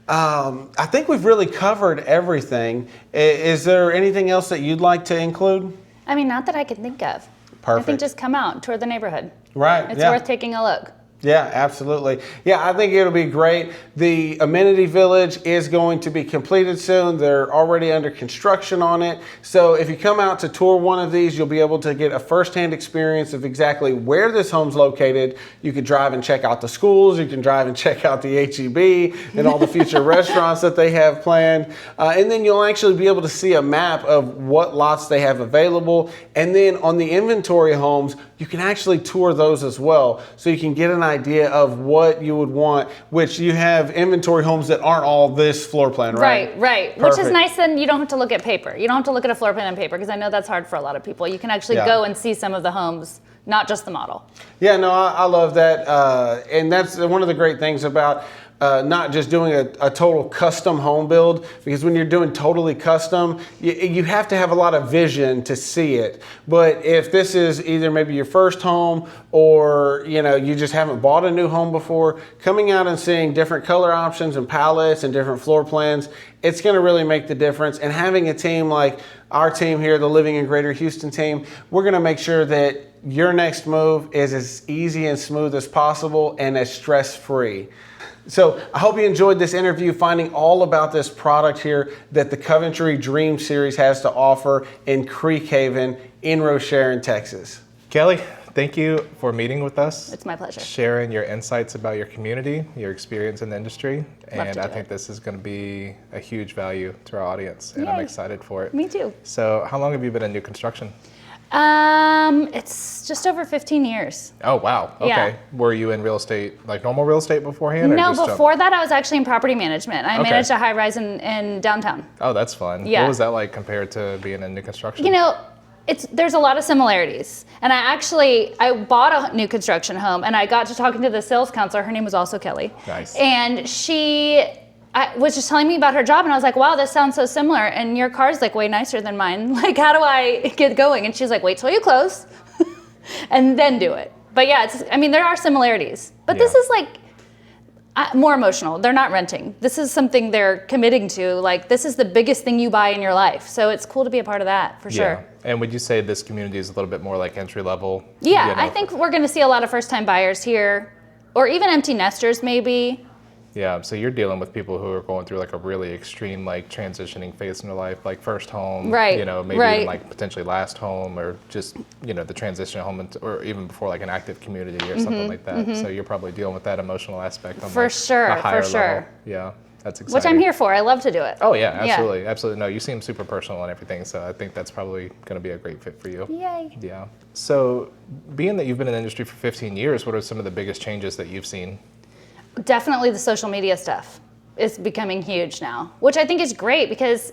I think we've really covered everything. Is there anything else that you'd like to include? I mean, not that I can think of. Perfect. I think just come out, tour the neighborhood. Right. It's worth taking a look. Yeah, absolutely. Yeah, I think it'll be great. The amenity village is going to be completed soon. They're already under construction on it. So if you come out to tour one of these, you'll be able to get a firsthand experience of exactly where this home's located. You could drive and check out the schools. You can drive and check out the H-E-B and all the future restaurants that they have planned. And then you'll actually be able to see a map of what lots they have available. And then on the inventory homes, you can actually tour those as well. So you can get an idea of what you would want, which you have inventory homes that aren't all this floor plan, right? Right. Perfect. Which is nice, then you don't have to look at paper. You don't have to look at a floor plan on paper, because I know that's hard for a lot of people. You can actually go and see some of the homes, not just the model. Yeah, no, I love that. And that's one of the great things about not just doing a total custom home build, because when you're doing totally custom, you have to have a lot of vision to see it. But if this is either maybe your first home, or you just haven't bought a new home before, coming out and seeing different color options and palettes and different floor plans, it's going to really make the difference. And having a team like our team here, the Living in Greater Houston team, we're going to make sure that your next move is as easy and smooth as possible and as stress-free. So I hope you enjoyed this interview, finding all about this product here that the Coventry Dream Series has to offer in Creekhaven in Rosharon, Texas. Kelly, thank you for meeting with us. It's my pleasure. Sharing your insights about your community, your experience in the industry. And I think it. this is going to be a huge value to our audience, and I'm Yay. excited for it. Me too. So how long have you been in new construction? It's just over 15 years. Oh, wow. Okay. Yeah. Were you in real estate, like normal real estate beforehand? No, or just before that I was actually in property management. I Okay. managed a high rise in downtown. Oh, that's fun. Yeah. What was that like compared to being in new construction? There's a lot of similarities. And I bought a new construction home, and I got to talking to the sales counselor. Her name was also Kelly. Nice. And I was just telling me about her job, and I was like, wow, this sounds so similar, and your car's like way nicer than mine. Like, how do I get going? And she's like, wait till you close and then do it. But yeah, there are similarities, but this is like more emotional. They're not renting. This is something they're committing to. Like, this is the biggest thing you buy in your life. So it's cool to be a part of that, for sure. And would you say this community is a little bit more like entry level? Yeah, I think we're going to see a lot of first time buyers here, or even empty nesters maybe. Yeah, so you're dealing with people who are going through like a really extreme like transitioning phase in their life, like first home, right? Maybe even like potentially last home, or just the transition home, or even before like an active community or something like that. So you're probably dealing with that emotional aspect on for sure, a higher for sure. level. Yeah, that's exciting. Which I'm here for. I love to do it. Oh yeah, absolutely, absolutely. No, you seem super personal and everything, so I think that's probably going to be a great fit for you. Yay. Yeah. So, being that you've been in the industry for 15 years, what are some of the biggest changes that you've seen? Definitely the social media stuff is becoming huge now, which I think is great, because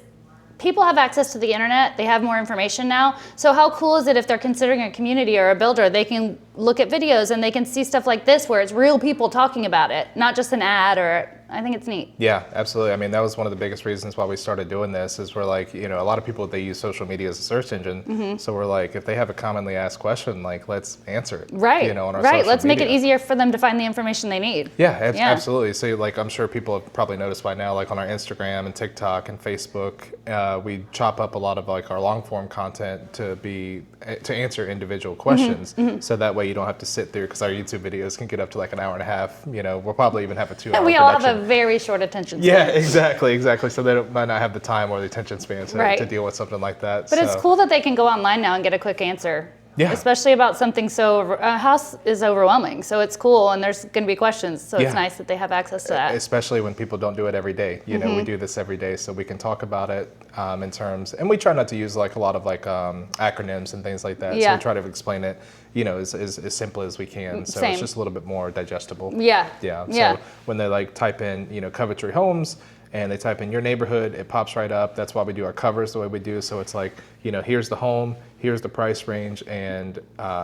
people have access to the internet. They have more information now. So how cool is it if they're considering a community or a builder, they can look at videos and they can see stuff like this where it's real people talking about it, not just an ad, or I think it's neat. Yeah, absolutely. That was one of the biggest reasons why we started doing this, is we're like, a lot of people, they use social media as a search engine. So we're like, if they have a commonly asked question, like, let's answer it. Right, on our right. social Let's make media. it easier for them to find the information they need. Yeah, absolutely. So like, I'm sure people have probably noticed by now, like on our Instagram and TikTok and Facebook, we chop up a lot of like our long form content to answer individual questions. So that way you don't have to sit through, because our YouTube videos can get up to like an hour and a half. We'll probably even have a 2 hour We all production. have a very short attention span. Yeah, exactly. So they might not have the time or the attention span to deal with something like that. But it's cool that they can go online now and get a quick answer. Yeah. Especially about something a house is overwhelming. So it's cool, and there's going to be questions. So it's nice that they have access to that. Especially when people don't do it every day. We do this every day, so we can talk about it in terms, and we try not to use like a lot of like acronyms and things like that. Yeah. So we try to explain it, as simple as we can. So it's just a little bit more digestible. Yeah. Yeah. Yeah. So when they like type in, Coventry Homes, and they type in your neighborhood, it pops right up. That's why we do our covers the way we do. So it's like, here's the home, here's the price range, and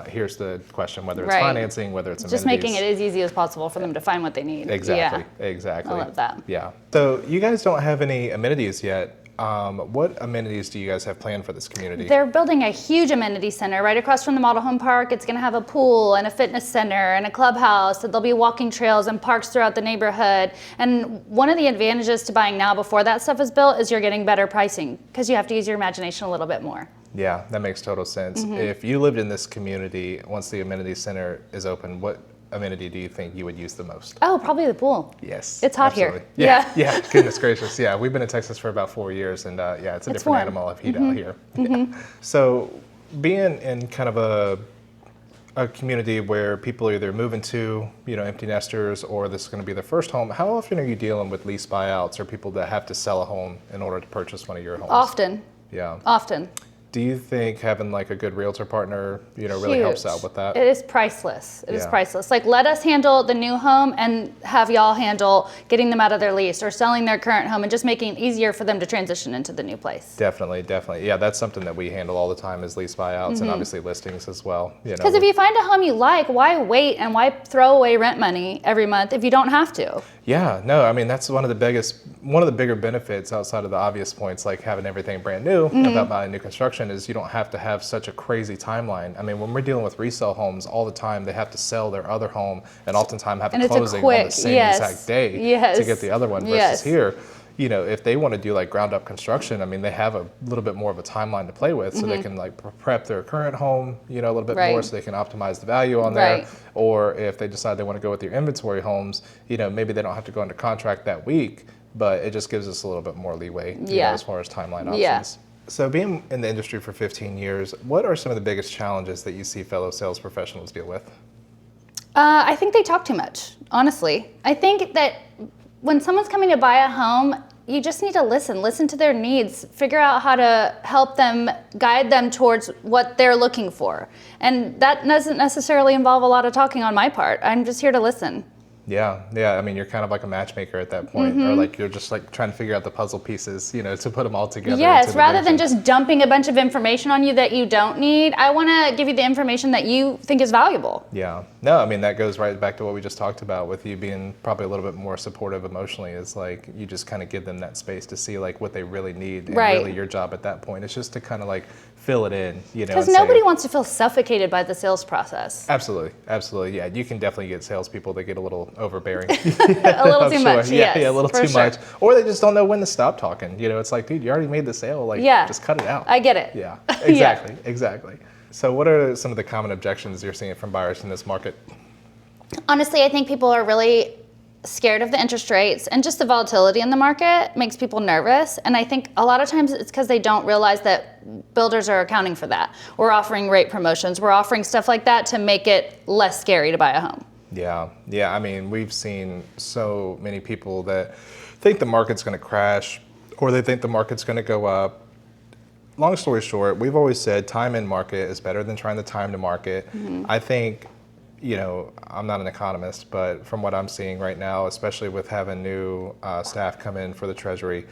here's the question, whether it's financing, whether it's amenities. Just making it as easy as possible for them to find what they need. Exactly, Yeah. exactly. I love that. Yeah. So you guys don't have any amenities yet. What amenities do you guys have planned for this community? They're building a huge amenity center right across from the model home park. It's going to have a pool and a fitness center and a clubhouse. There'll be walking trails and parks throughout the neighborhood. And one of the advantages to buying now before that stuff is built is you're getting better pricing because you have to use your imagination a little bit more. Yeah, that makes total sense. If you lived in this community, once the amenity center is open, what amenity do you think you would use the most? Oh, probably the pool. Yes. It's hot absolutely. here. Yeah. Yeah. Goodness gracious. Yeah. We've been in Texas for about 4 years, and yeah, it's a different warm. animal of heat out here. Yeah. So, being in kind of a community where people are either moving to, empty nesters, or this is going to be their first home, how often are you dealing with lease buyouts or people that have to sell a home in order to purchase one of your homes? Often. Yeah. Often. Do you think having like a good realtor partner, really helps Huge. out with that? It is priceless. It is Yeah. priceless. Like, let us handle the new home and have y'all handle getting them out of their lease or selling their current home and just making it easier for them to transition into the new place. Definitely, definitely. Yeah, that's something that we handle all the time is lease buyouts and obviously listings as well. Because if you find a home you like, why wait and why throw away rent money every month if you don't have to? Yeah, no, I mean, that's one of the bigger benefits outside of the obvious points, like having everything brand new about buying new construction, is you don't have to have such a crazy timeline. I mean, when we're dealing with resale homes all the time, they have to sell their other home and oftentimes have And a it's a closing on quick- the same yes, exact day yes, to get the other one versus yes. here. If they want to do like ground up construction, I mean, they have a little bit more of a timeline to play with, so they can like prep their current home, a little bit Right. more, so they can optimize the value on there. Right. Or if they decide they want to go with their inventory homes, maybe they don't have to go under contract that week, but it just gives us a little bit more leeway, Yeah. as far as timeline options. Yeah. So being in the industry for 15 years, what are some of the biggest challenges that you see fellow sales professionals deal with? I think they talk too much, honestly. I think that when someone's coming to buy a home, you just need to listen to their needs, figure out how to help them, guide them towards what they're looking for. And that doesn't necessarily involve a lot of talking on my part. I'm just here to listen. Yeah. I mean, you're kind of like a matchmaker at that point, or like you're just like trying to figure out the puzzle pieces, to put them all together. Yes, into the rather than vision. just dumping a bunch of information on you that you don't need, I want to give you the information that you think is valuable. Yeah. No, I mean, that goes right back to what we just talked about with you being probably a little bit more supportive emotionally, is like you just kind of give them that space to see like what they really need. And Right. really your job at that point is just to kind of like fill it in, Because and nobody say, wants to feel suffocated by the sales process. Absolutely. Yeah, you can definitely get salespeople that get a little overbearing. A little I'm too sure. much, Yeah, yes. a little for too sure. much. Or they just don't know when to stop talking. It's like, dude, you already made the sale. Like, Yeah. just cut it out. I get it. Yeah, exactly. So what are some of the common objections you're seeing from buyers in this market? Honestly, I think people are really scared of the interest rates, and just the volatility in the market makes people nervous. And I think a lot of times it's because they don't realize that builders are accounting for that. We're offering rate promotions. We're offering stuff like that to make it less scary to buy a home. Yeah. I mean, we've seen so many people that think the market's going to crash, or they think the market's going to go up. Long story short, we've always said time in market is better than trying to time to market. I think, I'm not an economist, but from what I'm seeing right now, especially with having new staff come in for the Treasury,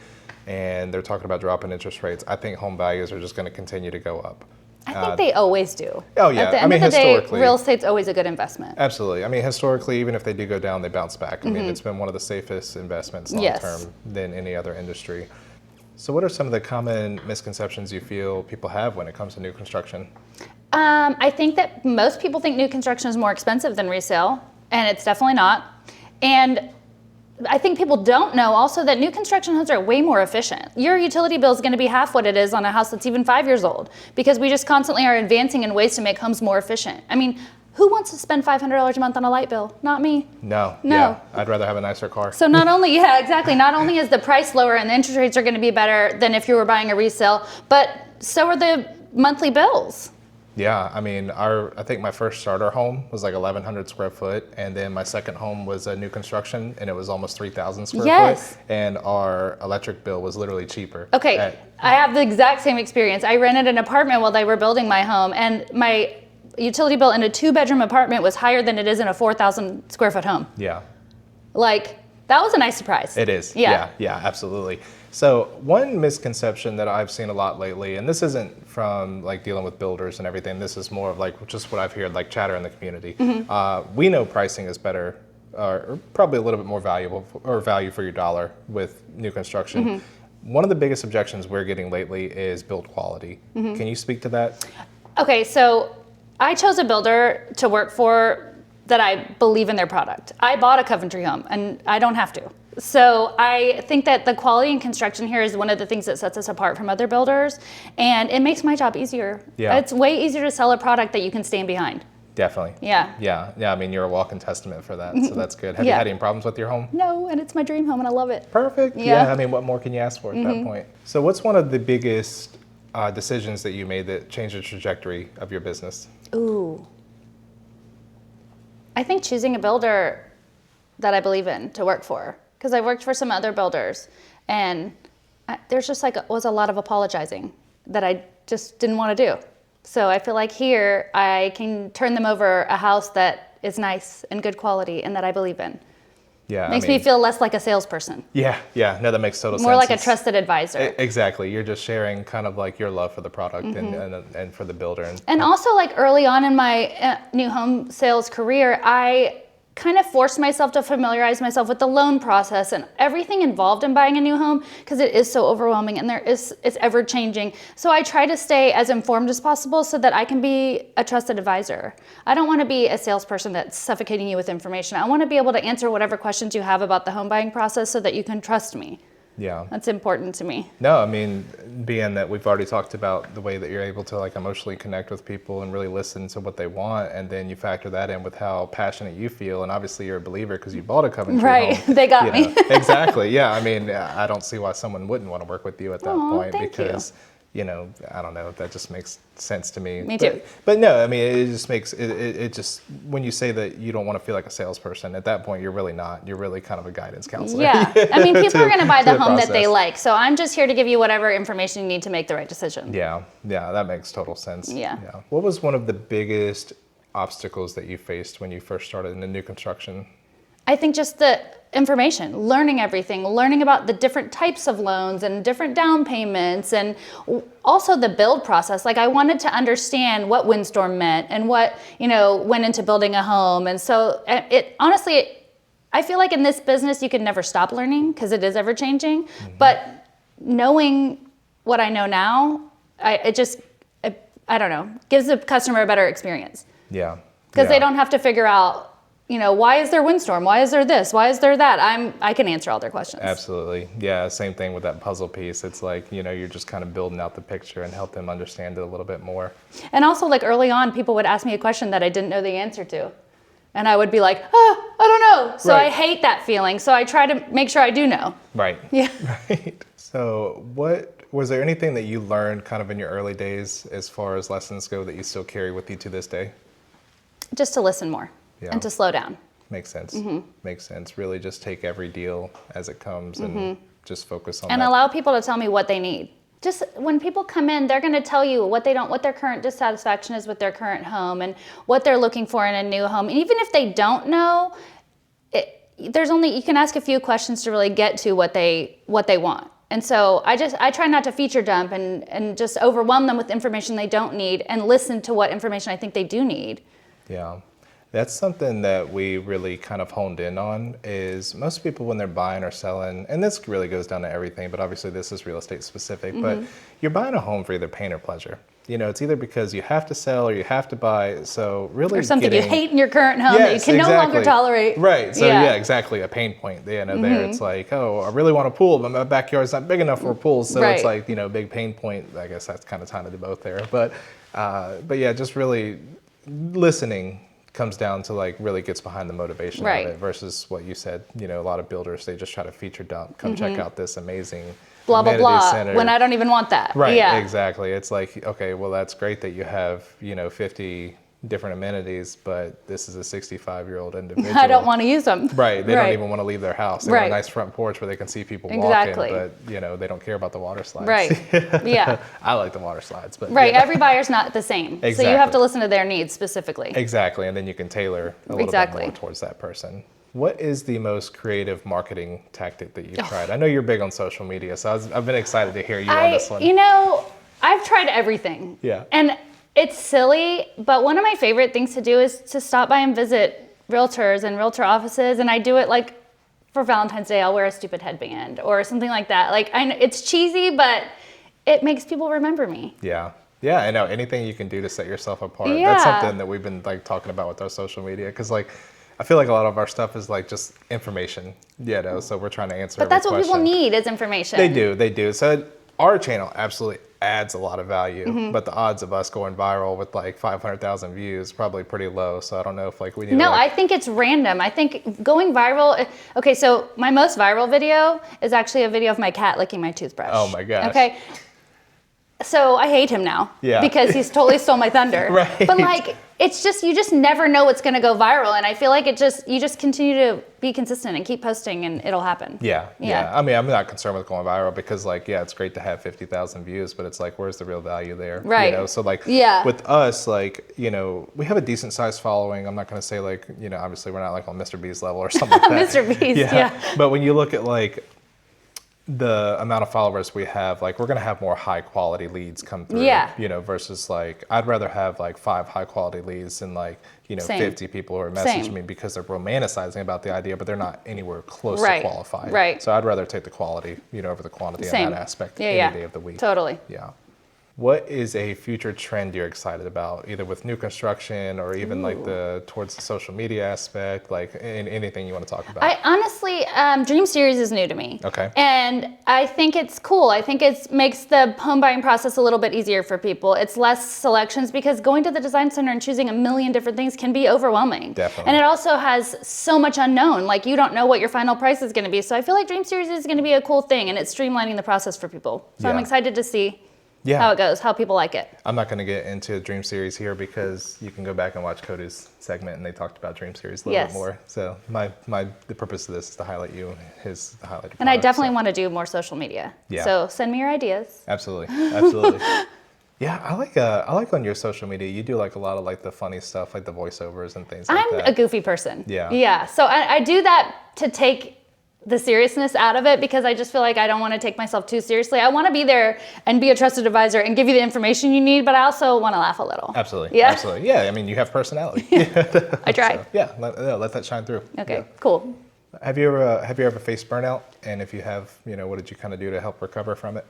and they're talking about dropping interest rates, I think home values are just going to continue to go up. I think they always do. Oh, yeah. At the I end mean, of the day, historically- real estate's always a good investment. Absolutely. I mean, historically, even if they do go down, they bounce back. I mean, it's been one of the safest investments long Yes. term than any other industry. So what are some of the common misconceptions you feel people have when it comes to new construction? I think that most people think new construction is more expensive than resale, and it's definitely not. And I think people don't know also that new construction homes are way more efficient. Your utility bill is going to be half what it is on a house that's even 5 years old, because we just constantly are advancing in ways to make homes more efficient. I mean, who wants to spend $500 a month on a light bill? Not me. No. No. Yeah. I'd rather have a nicer car. So not only, yeah, exactly. Not only is the price lower and the interest rates are going to be better than if you were buying a resale, but so are the monthly bills. Yeah, I mean, I think my first starter home was like 1,100 square foot, and then my second home was a new construction, and it was almost 3,000 square Yes. foot, and our electric bill was literally cheaper. Okay, I have the exact same experience. I rented an apartment while they were building my home, and my utility bill in a 2-bedroom apartment was higher than it is in a 4,000 square foot home. Yeah. Like, that was a nice surprise. It is. Yeah. Yeah, absolutely. So one misconception that I've seen a lot lately, and this isn't from like dealing with builders and everything, this is more of like just what I've heard like chatter in the community. We know pricing is better, or probably a little bit more valuable or value for your dollar with new construction. One of the biggest objections we're getting lately is build quality. Can you speak to that? Okay, so I chose a builder to work for that I believe in their product. I bought a Coventry home and I don't have to. So I think that the quality in construction here is one of the things that sets us apart from other builders, and it makes my job easier. Yeah. It's way easier to sell a product that you can stand behind. Definitely. Yeah. Yeah. I mean, you're a walking testament for that, so that's good. Have you Yeah. had any problems with your home? No, and it's my dream home and I love it. Perfect. Yeah. I mean, what more can you ask for at that point? So what's one of the biggest decisions that you made that changed the trajectory of your business? Ooh. I think choosing a builder that I believe in to work for, because I worked for some other builders, and there's just was a lot of apologizing that I just didn't want to do. So I feel like here I can turn them over a house that is nice and good quality and that I believe in. Yeah. Makes me feel less like a salesperson. Yeah. No, that makes total sense. More like a trusted advisor. Exactly. You're just sharing kind of like your love for the product and for the builder. And also, like early on in my new home sales career, I kind of forced myself to familiarize myself with the loan process and everything involved in buying a new home, because it is so overwhelming and it's ever changing. So I try to stay as informed as possible so that I can be a trusted advisor. I don't want to be a salesperson that's suffocating you with information. I want to be able to answer whatever questions you have about the home buying process so that you can trust me. Yeah. That's important to me. No, I mean, being that we've already talked about the way that you're able to like emotionally connect with people and really listen to what they want, and then you factor that in with how passionate you feel, and obviously you're a believer because you bought a Coventry Right, home. they got me. Exactly, yeah. I mean, I don't see why someone wouldn't want to work with you at that point, thank because I don't know, that just makes sense to me. Me too. But no, I mean, it just makes it just, when you say that you don't want to feel like a salesperson, at that point you're really not. You're really kind of a guidance counselor. Yeah, I mean, people are going to buy the home that they process. like, so I'm just here to give you whatever information you need to make the right decision. Yeah, that makes total sense. Yeah. What was one of the biggest obstacles that you faced when you first started in the new construction? I think just the information, learning everything, learning about the different types of loans and different down payments, and also the build process. Like I wanted to understand what windstorm meant and what, went into building a home. And so honestly, I feel like in this business, you can never stop learning because it is ever changing. But knowing what I know now, I don't know, gives the customer a better experience. Yeah. Because they don't have to figure out, why is there windstorm? Why is there this? Why is there that? I can answer all their questions. Absolutely. Yeah, same thing with that puzzle piece. It's like, you're just kind of building out the picture and help them understand it a little bit more. And also, like early on, people would ask me a question that I didn't know the answer to. And I would be like, I don't know. So Right. I hate that feeling. So I try to make sure I do know. Right. Yeah. Right. So was there anything that you learned kind of in your early days as far as lessons go that you still carry with you to this day? Just to listen more and to slow down. Makes sense. Makes sense. Really just take every deal as it comes and just focus on And that. allow people to tell me what they need. Just when people come in, they're going to tell you what their current dissatisfaction is with their current home and what they're looking for in a new home. And even if they don't know, you can ask a few questions to really get to what they want. And so I try not to feature dump and just overwhelm them with information they don't need and listen to what information I think they do need. Yeah. That's something that we really kind of honed in on is most people when they're buying or selling, and this really goes down to everything, but obviously this is real estate specific, but you're buying a home for either pain or pleasure. It's either because you have to sell or you have to buy. So really Or something you hate in your current home that you can no longer tolerate. Right. So yeah, exactly. A pain point. There it's like, I really want a pool, but my backyard's not big enough for a pool. So it's like, big pain point. I guess that's kind of tying into both there. But yeah, just really listening comes down to like really gets behind the motivation of it versus what you said. A lot of builders, they just try to feature dump. Come check out this amazing blah, blah, blah, center. when I don't even want that. Right, yeah. Exactly. It's like, okay, well, that's great that you have, 50 different amenities, but this is a 65-year-old individual. I don't want to use them. Right. They don't even want to leave their house. They want a nice front porch where they can see people walking, but, they don't care about the water slides. Right. Yeah. I like the water slides, but. Right. Every buyer's not the same. Exactly. So you have to listen to their needs specifically. Exactly. And then you can tailor a little bit more towards that person. What is the most creative marketing tactic that you've tried? I know you're big on social media, so I've been excited to hear you on this one. I've tried everything. Yeah. And it's silly, but one of my favorite things to do is to stop by and visit realtors and realtor offices, and I do it like for Valentine's Day, I'll wear a stupid headband or something like that. Like, I know it's cheesy, but it makes people remember me. Yeah. Yeah, I know. Anything you can do to set yourself apart. Yeah. That's something that we've been like talking about with our social media. Because like, I feel like a lot of our stuff is like just information, you know, so we're trying to answer But that's what question. people need is information. They do. So our channel absolutely adds a lot of value, Mm-hmm. but the odds of us going viral with like 500,000 views probably pretty low. So I don't know if like we need No, to like, I think it's random. I think going viral. Okay, so my most viral video is actually a video of my cat licking my toothbrush. Oh my gosh. Okay. So I hate him now. Yeah. Because he's totally stole my thunder. Right. But like, it's just, you just never know what's going to go viral. And I feel like you just continue to be consistent and keep posting and it'll happen. yeah. I mean, I'm not concerned with going viral because like, yeah, it's great to have 50,000 views, but it's like, where's the real value there? Right. You know, so like Yeah. with us, like, you know, we have a decent sized following. I'm not going to say like, you know, obviously we're not like on Mr. B's level or something like that. Mr. Beast, yeah. But when you look at like the amount of followers we have, like we're going to have more high quality leads come through, Yeah. you know, versus like, I'd rather have like 5 high quality leads than like, you know, Same. 50 people who are messaging Same. me because they're romanticizing about the idea, but they're not anywhere close Right. to qualified. Right. So I'd rather take the quality, you know, over the quantity Same. on that aspect Yeah, any yeah. day of the week. Totally. Yeah. What is a future trend you're excited about, either with new construction or even like towards the social media aspect, like anything you want to talk about? I honestly, Dream Series is new to me. Okay. And I think it's cool. I think it makes the home buying process a little bit easier for people. It's less selections because going to the design center and choosing a million different things can be overwhelming. Definitely. And it also has so much unknown. Like you don't know what your final price is going to be. So I feel like Dream Series is going to be a cool thing and it's streamlining the process for people. So I'm Yeah. excited to see Yeah. how it goes, how people like it. I'm not going to get into Dream Series here because you can go back and watch Kody's segment and they talked about Dream Series a little Yes. bit more. So the purpose of this is to highlight you, the highlight. And I definitely want to do more social media. Yeah. So send me your ideas. Absolutely. Yeah, I like on your social media, you do like a lot of like the funny stuff, like the voiceovers and things like I'm that. a goofy person. Yeah. Yeah. So I do that to take the seriousness out of it because I just feel like I don't want to take myself too seriously. I want to be there and be a trusted advisor and give you the information you need, but I also want to laugh a little. Absolutely. Yeah. Absolutely. Yeah, I mean, you have personality. I try. So, yeah, let that shine through. Okay, Yeah. cool. Have you ever faced burnout? And if you have, you know, what did you kind of do to help recover from it?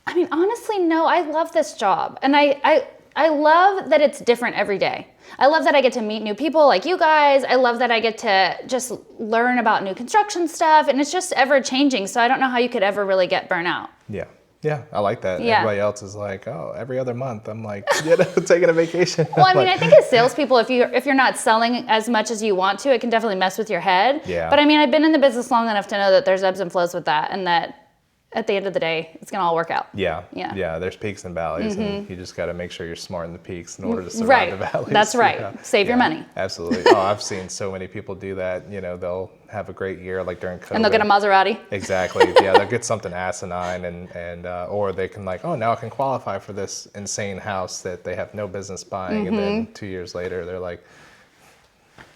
I mean, honestly, no, I love this job. And I love that it's different every day. I love that I get to meet new people like you guys. I love that I get to just learn about new construction stuff. And it's just ever changing. So I don't know how you could ever really get burnt out. Yeah. Yeah, I like that. Yeah. Everybody else is like, oh, every other month. I'm like, you know, taking a vacation. Well, I I'm mean, like, I think as salespeople, if you're not selling as much as you want to, it can definitely mess with your head. Yeah. But I mean, I've been in the business long enough to know that there's ebbs and flows with that, and that at the end of the day, it's gonna all work out. Yeah. Yeah. Yeah. There's peaks and valleys, and you just got to make sure you're smart in the peaks in order to survive Right. the valleys. That's right. Yeah. Save your Yeah. money. Absolutely. Oh, I've seen so many people do that. You know, they'll have a great year, like during COVID. And they'll get a Maserati. Exactly. Yeah, they'll get something asinine, and or they can like, oh, now I can qualify for this insane house that they have no business buying, and then 2 years later, they're like,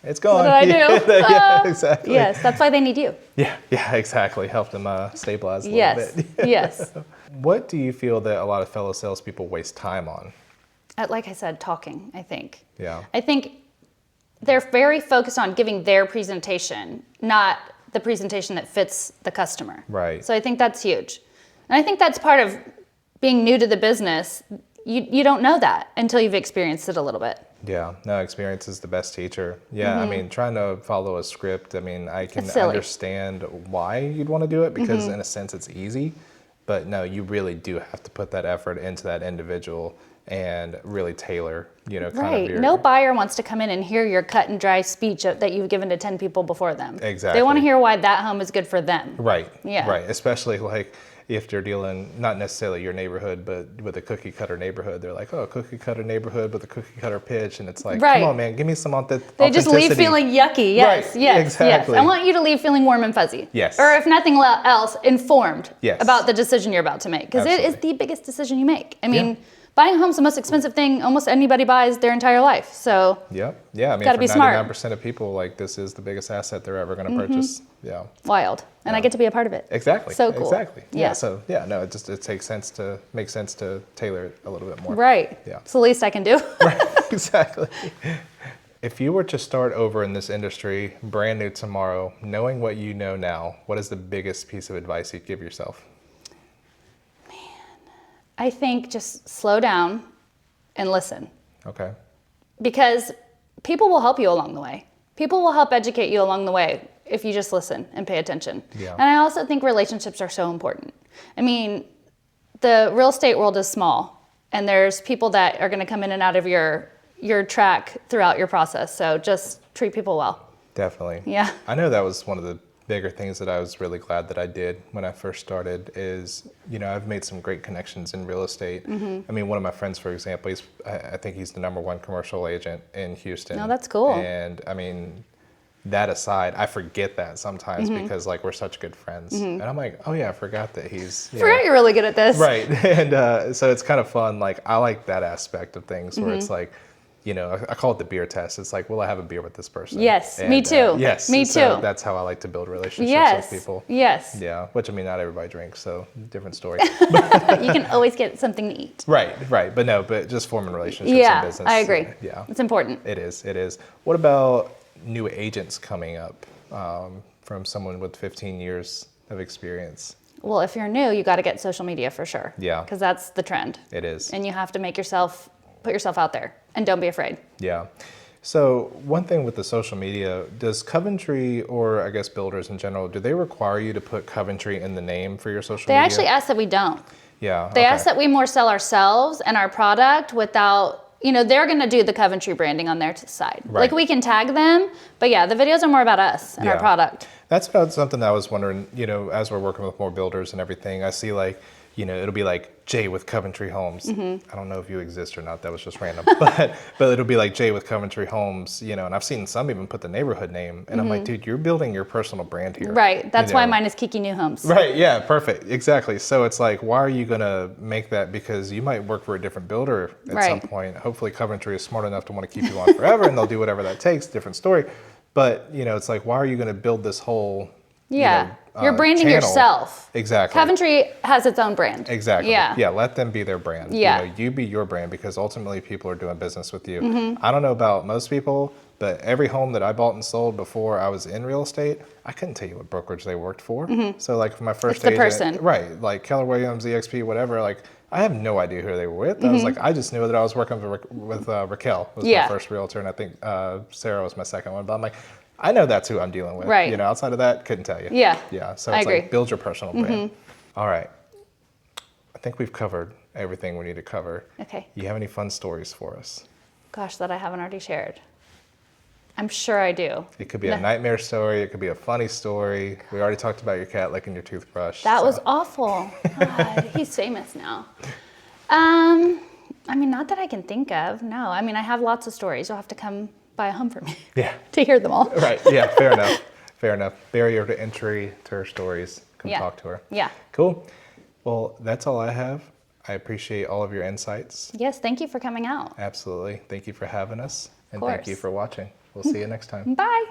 it's gone. What did I do? Yeah, exactly. Yes, that's why they need you. Yeah, exactly. Help them stabilize a Yes, little bit. yes. What do you feel that a lot of fellow salespeople waste time on? Like I said, talking, I think. Yeah. I think they're very focused on giving their presentation, not the presentation that fits the customer. Right. So I think that's huge. And I think that's part of being new to the business. You don't know that until you've experienced it a little bit. Yeah, no, experience is the best teacher. Yeah, I mean, trying to follow a script, I mean, I can It's silly. understand why you'd want to do it because in a sense it's easy, but no, you really do have to put that effort into that individual and really tailor, you know, kind Right. of your... No buyer wants to come in and hear your cut and dry speech that you've given to 10 people before them. Exactly. They want to hear why that home is good for them. Right, Yeah. right, especially like if they're dealing, not necessarily your neighborhood, but with a cookie cutter neighborhood, they're like, oh, cookie cutter neighborhood with a cookie cutter pitch, and it's like, Right. come on, man, give me some They just leave authenticity. feeling yucky. Yes, Right, yes, exactly. yes. I want you to leave feeling warm and fuzzy. Yes. Or if nothing else, informed Yes. about the decision you're about to make. Because it is Absolutely. the biggest decision you make. I mean, buying a home's the most expensive thing almost anybody buys their entire life. So Yep. Yeah. I mean, Gotta for be smart. 99% of people, like this is the biggest asset they're ever going to purchase. Yeah. wild. And I get to be a part of it. Exactly. So cool. Exactly. Yeah. So yeah, no, it makes sense to tailor it a little bit more. Right. Yeah. It's the least I can do. Right. Exactly. If you were to start over in this industry, brand new tomorrow, knowing what you know now, what is the biggest piece of advice you'd give yourself? I think just slow down and listen. Okay. Because people will help you along the way. People will help educate you along the way if you just listen and pay attention. Yeah. And I also think relationships are so important. I mean, the real estate world is small, and there's people that are going to come in and out of your track throughout your process. So just treat people well. Definitely. Yeah. I know that was one of the bigger things that I was really glad that I did when I first started is, I've made some great connections in real estate. Mm-hmm. I mean, one of my friends, for example, I think he's the #1 commercial agent in Houston. Oh, that's cool. And I mean, that aside, I forget that sometimes because like we're such good friends. And I'm like, oh yeah, I forgot that he's... Forgot you're really good at this. Right. And so it's kind of fun. Like, I like that aspect of things where it's like, I call it the beer test. It's like, will I have a beer with this person? Yes, And, me too. Yes, me so too. that's how I like to build relationships Yes, with people. yes. Yeah, which I mean, not everybody drinks, so different story. You can always get something to eat. Right. But just forming relationships Yeah, in business. I agree. Yeah, It's important. it is. What about new agents coming up from someone with 15 years of experience? Well, if you're new, you got to get social media for sure. Yeah. Because that's the trend. It is. And you have to put yourself out there, and don't be afraid. Yeah. So one thing with the social media, does Coventry, or I guess builders in general, do they require you to put Coventry in the name for your social They media? actually ask that we don't. Yeah. They okay. ask that we more sell ourselves and our product without, they're going to do the Coventry branding on their side. Right. Like, we can tag them, but yeah, the videos are more about us and our Yeah. product. That's about something I was wondering, as we're working with more builders and everything, I see like, it'll be like Jay with Coventry Homes. Mm-hmm. I don't know if you exist or not. That was just random. but it'll be like Jay with Coventry Homes, and I've seen some even put the neighborhood name. And I'm like, dude, you're building your personal brand here. Right. That's why mine is Kiki New Homes. Right. Yeah. Perfect. Exactly. So it's like, why are you going to make that? Because you might work for a different builder at some point. Hopefully Coventry is smart enough to want to keep you on forever and they'll do whatever that takes. Different story. But, it's like, why are you going to build this whole... Yeah. You're branding channel. Yourself. Exactly. Coventry has its own brand. Exactly. Yeah. Yeah. Let them be their brand. Yeah. You be your brand, because ultimately people are doing business with you. Mm-hmm. I don't know about most people, but every home that I bought and sold before I was in real estate, I couldn't tell you what brokerage they worked for. So like for my first It's the agent, person. right? Like Keller Williams, EXP, whatever. Like I have no idea who they were with. I was like, I just knew that I was working with Raquel, was my first realtor, and I think Sarah was my second one. But I'm like, I know that's who I'm dealing with. Right. Outside of that, couldn't tell you. Yeah. Yeah. So I it's agree. like, build your personal brand. All right. I think we've covered everything we need to cover. Okay. You have any fun stories for us? Gosh, that I haven't already shared. I'm sure I do. It could be a nightmare story. It could be a funny story. We already talked about your cat licking your toothbrush. That was awful. God, he's famous now. I mean, not that I can think of. No, I mean, I have lots of stories. You'll have to come buy a home for me. Yeah. To hear them all. Right. Yeah. Fair enough. Fair enough. Barrier to entry to her stories. Come talk to her. Yeah. Cool. Well, that's all I have. I appreciate all of your insights. Yes, thank you for coming out. Absolutely. Thank you for having us. And Of thank you course. for watching. We'll see you next time. Bye.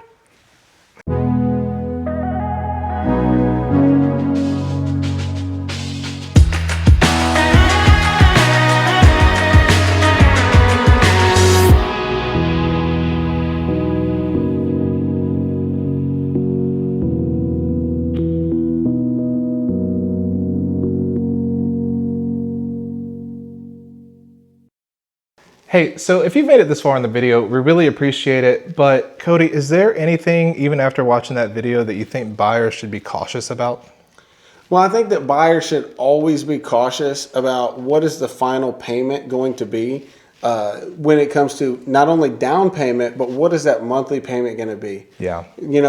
Hey, so if you've made it this far in the video, we really appreciate it. But Kody, is there anything, even after watching that video, that you think buyers should be cautious about? Well, I think that buyers should always be cautious about what is the final payment going to be when it comes to not only down payment, but what is that monthly payment going to be? Yeah.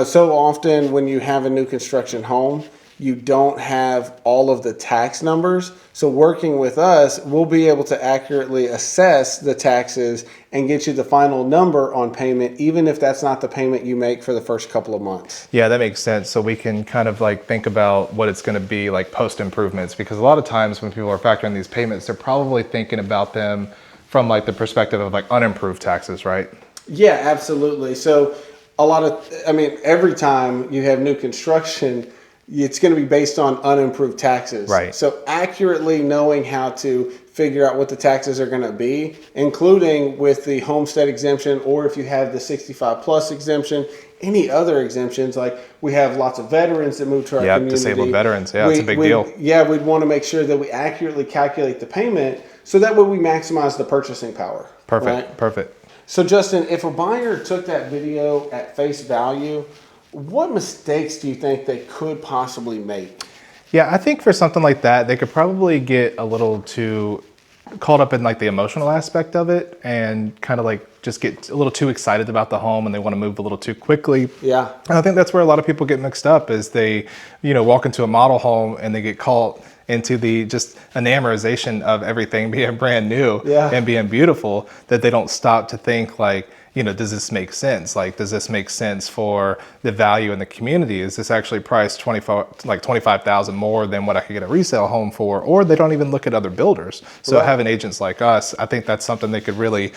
So often when you have a new construction home, you don't have all of the tax numbers. So working with us, we'll be able to accurately assess the taxes and get you the final number on payment, even if that's not the payment you make for the first couple of months. Yeah, that makes sense. So we can kind of like think about what it's going to be like post improvements, because a lot of times when people are factoring these payments, they're probably thinking about them from like the perspective of like unimproved taxes, right? Yeah, absolutely. So every time you have new construction, it's going to be based on unimproved taxes. Right. So accurately knowing how to figure out what the taxes are going to be, including with the homestead exemption, or if you have the 65 plus exemption, any other exemptions. Like we have lots of veterans that move to our community. Disabled veterans. Yeah, it's a big deal. Yeah, we'd want to make sure that we accurately calculate the payment so that way we maximize the purchasing power. Perfect. Right? Perfect. So Justin, if a buyer took that video at face value, what mistakes do you think they could possibly make? Yeah, I think for something like that, they could probably get a little too caught up in like the emotional aspect of it and kind of like just get a little too excited about the home and they want to move a little too quickly. Yeah. And I think that's where a lot of people get mixed up is they, walk into a model home and they get caught into the just enamorization of everything being brand new and being beautiful, that they don't stop to think like, does this make sense? Like, does this make sense for the value in the community? Is this actually priced $25,000 more than what I could get a resale home for? Or they don't even look at other builders. So having agents like us, I think that's something they could really,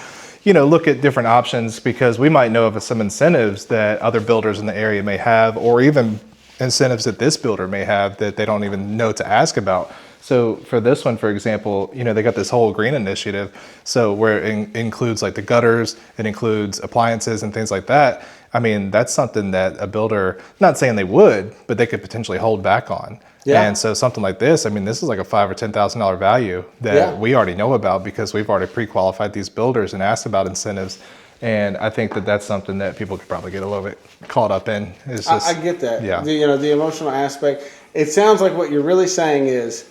look at different options, because we might know of some incentives that other builders in the area may have, or even incentives that this builder may have that they don't even know to ask about. So for this one, for example, they got this whole green initiative. So where it includes like the gutters, it includes appliances and things like that. I mean, that's something that a builder, not saying they would, but they could potentially hold back on. Yeah. And so something like this, I mean, this is like a $5,000 or $10,000 value that we already know about because we've already pre-qualified these builders and asked about incentives. And I think that that's something that people could probably get a little bit caught up in. It's just, I get that. Yeah. The emotional aspect. It sounds like what you're really saying is,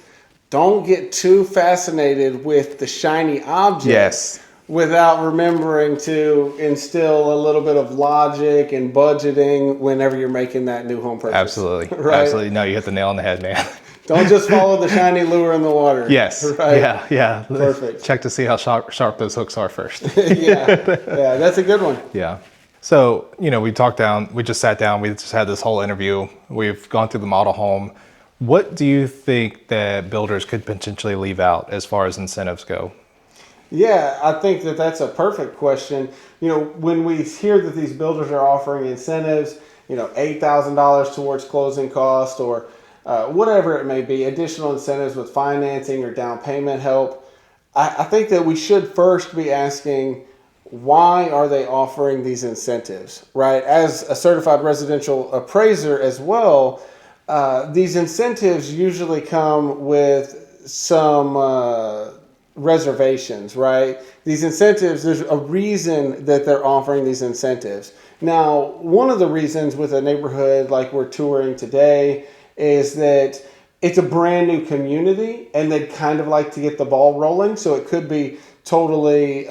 don't get too fascinated with the shiny object without remembering to instill a little bit of logic and budgeting whenever you're making that new home purchase. Absolutely. Right? Absolutely. No, you hit the nail on the head, man. Don't just follow the shiny lure in the water. Yes. Right? Yeah. Perfect. Check to see how sharp those hooks are first. Yeah, that's a good one. Yeah. So, we just sat down, we just had this whole interview. We've gone through the model home. What do you think that builders could potentially leave out as far as incentives go? Yeah, I think that that's a perfect question. When we hear that these builders are offering incentives, $8,000 towards closing cost or whatever it may be, additional incentives with financing or down payment help, I think that we should first be asking, why are they offering these incentives, right? As a certified residential appraiser as well, these incentives usually come with some reservations, right? These incentives, there's a reason that they're offering these incentives. Now, one of the reasons with a neighborhood like we're touring today is that it's a brand new community and they'd kind of like to get the ball rolling. So it could be totally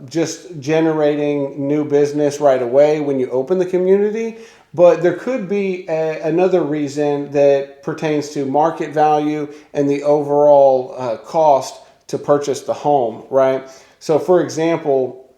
just generating new business right away when you open the community. But there could be another reason that pertains to market value and the overall cost to purchase the home, right? So for example,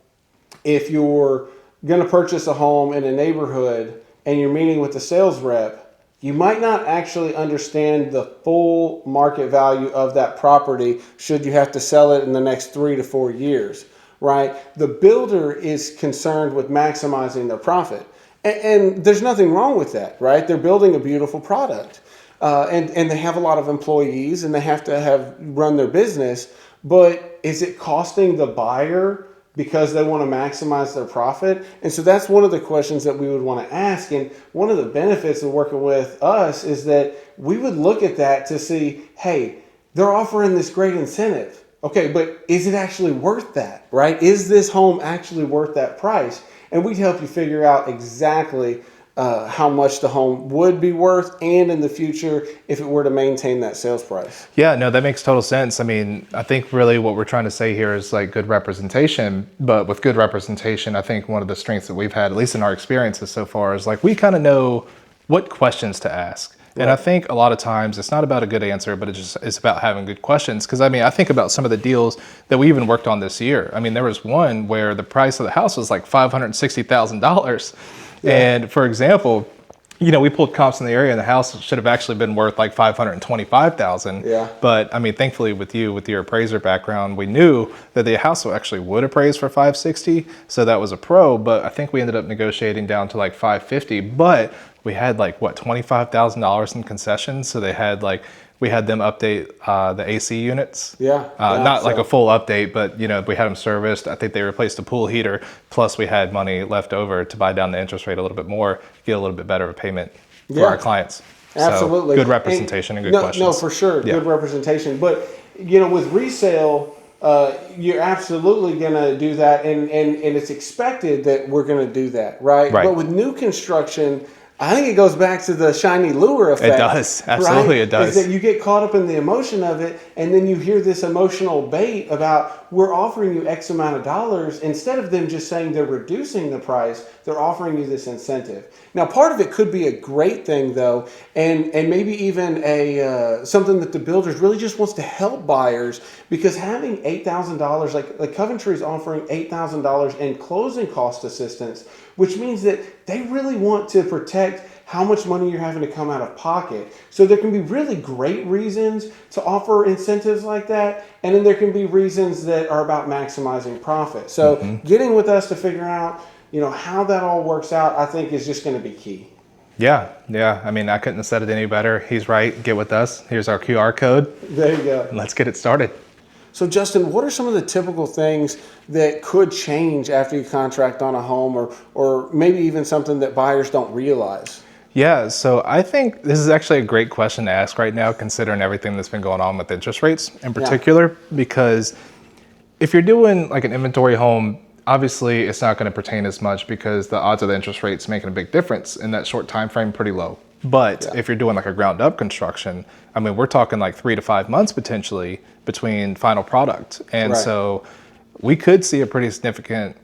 if you're going to purchase a home in a neighborhood and you're meeting with the sales rep, you might not actually understand the full market value of that property should you have to sell it in the next 3 to 4 years, right? The builder is concerned with maximizing their profit. And there's nothing wrong with that, right? They're building a beautiful product. And they have a lot of employees and they have to run their business. But is it costing the buyer because they want to maximize their profit? And so that's one of the questions that we would want to ask. And one of the benefits of working with us is that we would look at that to see, hey, they're offering this great incentive. Okay, but is it actually worth that, right? Is this home actually worth that price? And we'd help you figure out exactly how much the home would be worth and in the future if it were to maintain that sales price. Yeah, no, that makes total sense. I mean, I think really what we're trying to say here is like good representation, but with good representation, I think one of the strengths that we've had, at least in our experiences so far, is like we kind of know what questions to ask. Right. And I think a lot of times it's not about a good answer, but it's about having good questions. Because I mean, I think about some of the deals that we even worked on this year. I mean, there was one where the price of the house was like $560,000. Yeah. And for example, we pulled comps in the area and the house should have actually been worth like $525,000. Yeah. But I mean, thankfully with your appraiser background, we knew that the house actually would appraise for $560. So that was a pro, but I think we ended up negotiating down to like $550, but we had like what, $25,000 in concessions. So they had like, we had them update the AC units. Not like a full update, but we had them serviced. I think they replaced the pool heater. Plus, we had money left over to buy down the interest rate a little bit more, get a little bit better of a payment for our clients. Absolutely. So, good representation and good questions. No, for sure. Good representation. But, with resale, you're absolutely going to do that. And it's expected that we're going to do that, right? But with new construction, I think it goes back to the shiny lure effect. It does. Absolutely, right? It does. Is that you get caught up in the emotion of it, and then you hear this emotional bait about, we're offering you X amount of dollars. Instead of them just saying they're reducing the price, they're offering you this incentive. Now, part of it could be a great thing, though, and maybe even something that the builders really just wants to help buyers, because having $8,000, like Coventry is offering $8,000 in closing cost assistance, which means that they really want to protect how much money you're having to come out of pocket. So there can be really great reasons to offer incentives like that, and then there can be reasons that are about maximizing profit. So getting with us to figure out, how that all works out, I think is just going to be key. Yeah. I mean, I couldn't have said it any better. He's right. Get with us. Here's our QR code. There you go. Let's get it started. So Justin, what are some of the typical things that could change after you contract on a home, or maybe even something that buyers don't realize? Yeah, so I think this is actually a great question to ask right now, considering everything that's been going on with interest rates in particular, because if you're doing like an inventory home, obviously it's not going to pertain as much because the odds of the interest rates making a big difference in that short time frame pretty low. But if you're doing like a ground up construction, I mean, we're talking like 3 to 5 months potentially between final product. And so we could see a pretty significant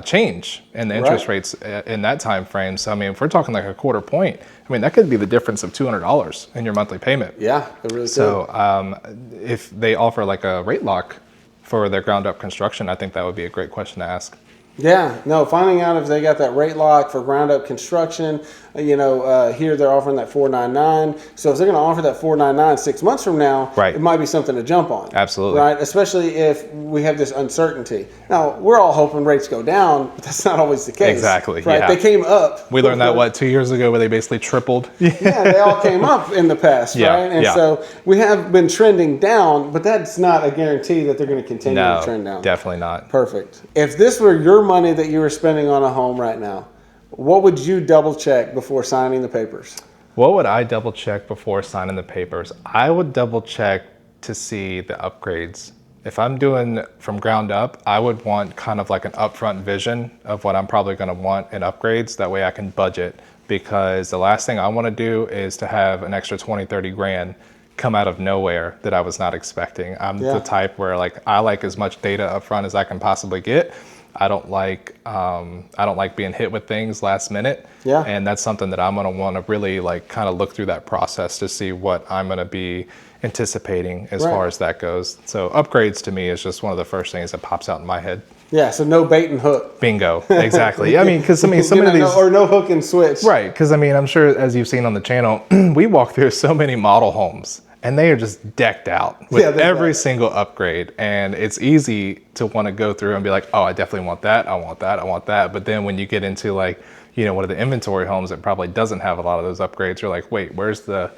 change in the interest rates in that time frame. So, I mean, if we're talking like a quarter point, I mean, that could be the difference of $200 in your monthly payment. Yeah, it really could. So if they offer like a rate lock for their ground up construction, I think that would be a great question to ask. Yeah, no, finding out if they got that rate lock for ground up construction, here they're offering that $499. So if they're going to offer that $499 6 months from now, it might be something to jump on. Absolutely. Right, especially if we have this uncertainty. Now, we're all hoping rates go down, but that's not always the case. Exactly, right? They came up. We learned that, 2 years ago, where they basically tripled? Yeah, they all came up in the past, right? And so we have been trending down, but that's not a guarantee that they're going to continue to trend down. Definitely not. Perfect. If this were your money that you were spending on a home right now, what would you double check before signing the papers? What would I double check before signing the papers? I would double check to see the upgrades. If I'm doing from ground up, I would want kind of like an upfront vision of what I'm probably going to want in upgrades. That way I can budget, because the last thing I want to do is to have an extra 20, 30 grand come out of nowhere that I was not expecting. I'm the type where I like as much data up front as I can possibly get. I don't like being hit with things last minute. Yeah. And that's something that I'm gonna want to really kind of look through that process to see what I'm gonna be anticipating as far as that goes. So upgrades to me is just one of the first things that pops out in my head. Yeah, so no bait and hook. Bingo, exactly. I mean, because some of these... Or no hook and switch. Right, because I mean, I'm sure as you've seen on the channel, we walk through so many model homes, and they are just decked out with every single upgrade. And it's easy to want to go through and be like, oh, I definitely want that, I want that, I want that. But then when you get into one of the inventory homes that probably doesn't have a lot of those upgrades, you're like, wait, where's the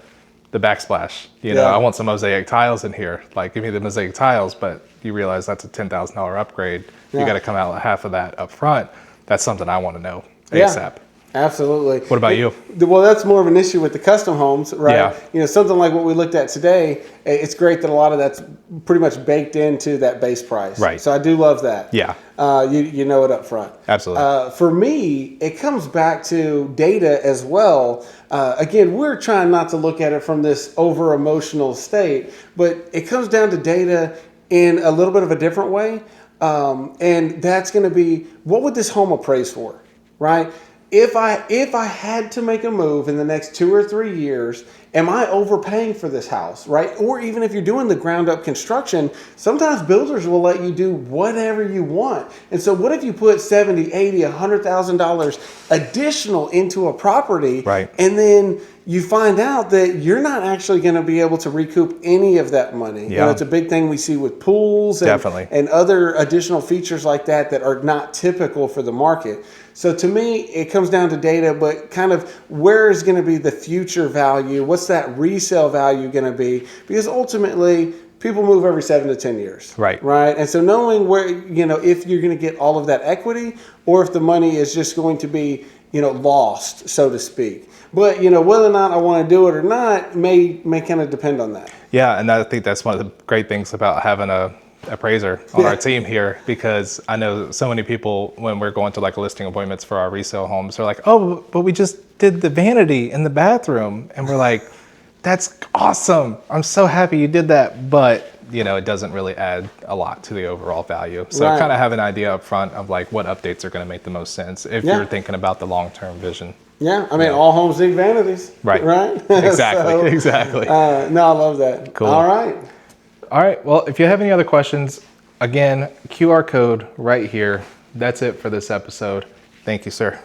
backsplash? I want some mosaic tiles in here. Give me the mosaic tiles, but you realize that's a $10,000 upgrade. You got to come out with half of that up front. That's something I want to know ASAP. Yeah. Absolutely. What about you? Well, that's more of an issue with the custom homes, right? Yeah. Something like what we looked at today, it's great that a lot of that's pretty much baked into that base price. Right. So I do love that. Yeah. You know it up front. Absolutely. For me, it comes back to data as well. Again, we're trying not to look at it from this over-emotional state, but it comes down to data in a little bit of a different way. And that's going to be, what would this home appraise for, right? If I had to make a move in the next 2 or 3 years, am I overpaying for this house, right? Or even if you're doing the ground up construction, sometimes builders will let you do whatever you want. And so what if you put $70, $80, $100,000 additional into a property, right, and then you find out that you're not actually going to be able to recoup any of that money? Yeah. It's a big thing we see with pools and other additional features like that are not typical for the market. So to me, it comes down to data, but kind of where is going to be the future value? What's what's that resale value going to be? Because ultimately, people move every 7 to 10 years. Right. Right. And so knowing where, if you're going to get all of that equity or if the money is just going to be, lost, so to speak. But, whether or not I want to do it or not may kind of depend on that. Yeah, and I think that's one of the great things about having a appraiser on our team here, because I know so many people, when we're going to like listing appointments for our resale homes, they're like, oh, but we just did the vanity in the bathroom. And we're like, that's awesome. I'm so happy you did that. But, it doesn't really add a lot to the overall value. So Right. kind of have an idea up front of like what updates are going to make the most sense if you're thinking about the long-term vision. Yeah, I mean, all homes need vanities. Right. Right? Exactly. Exactly. No, I love that. Cool. All right. All right. Well, if you have any other questions, again, QR code right here. That's it for this episode. Thank you, sir.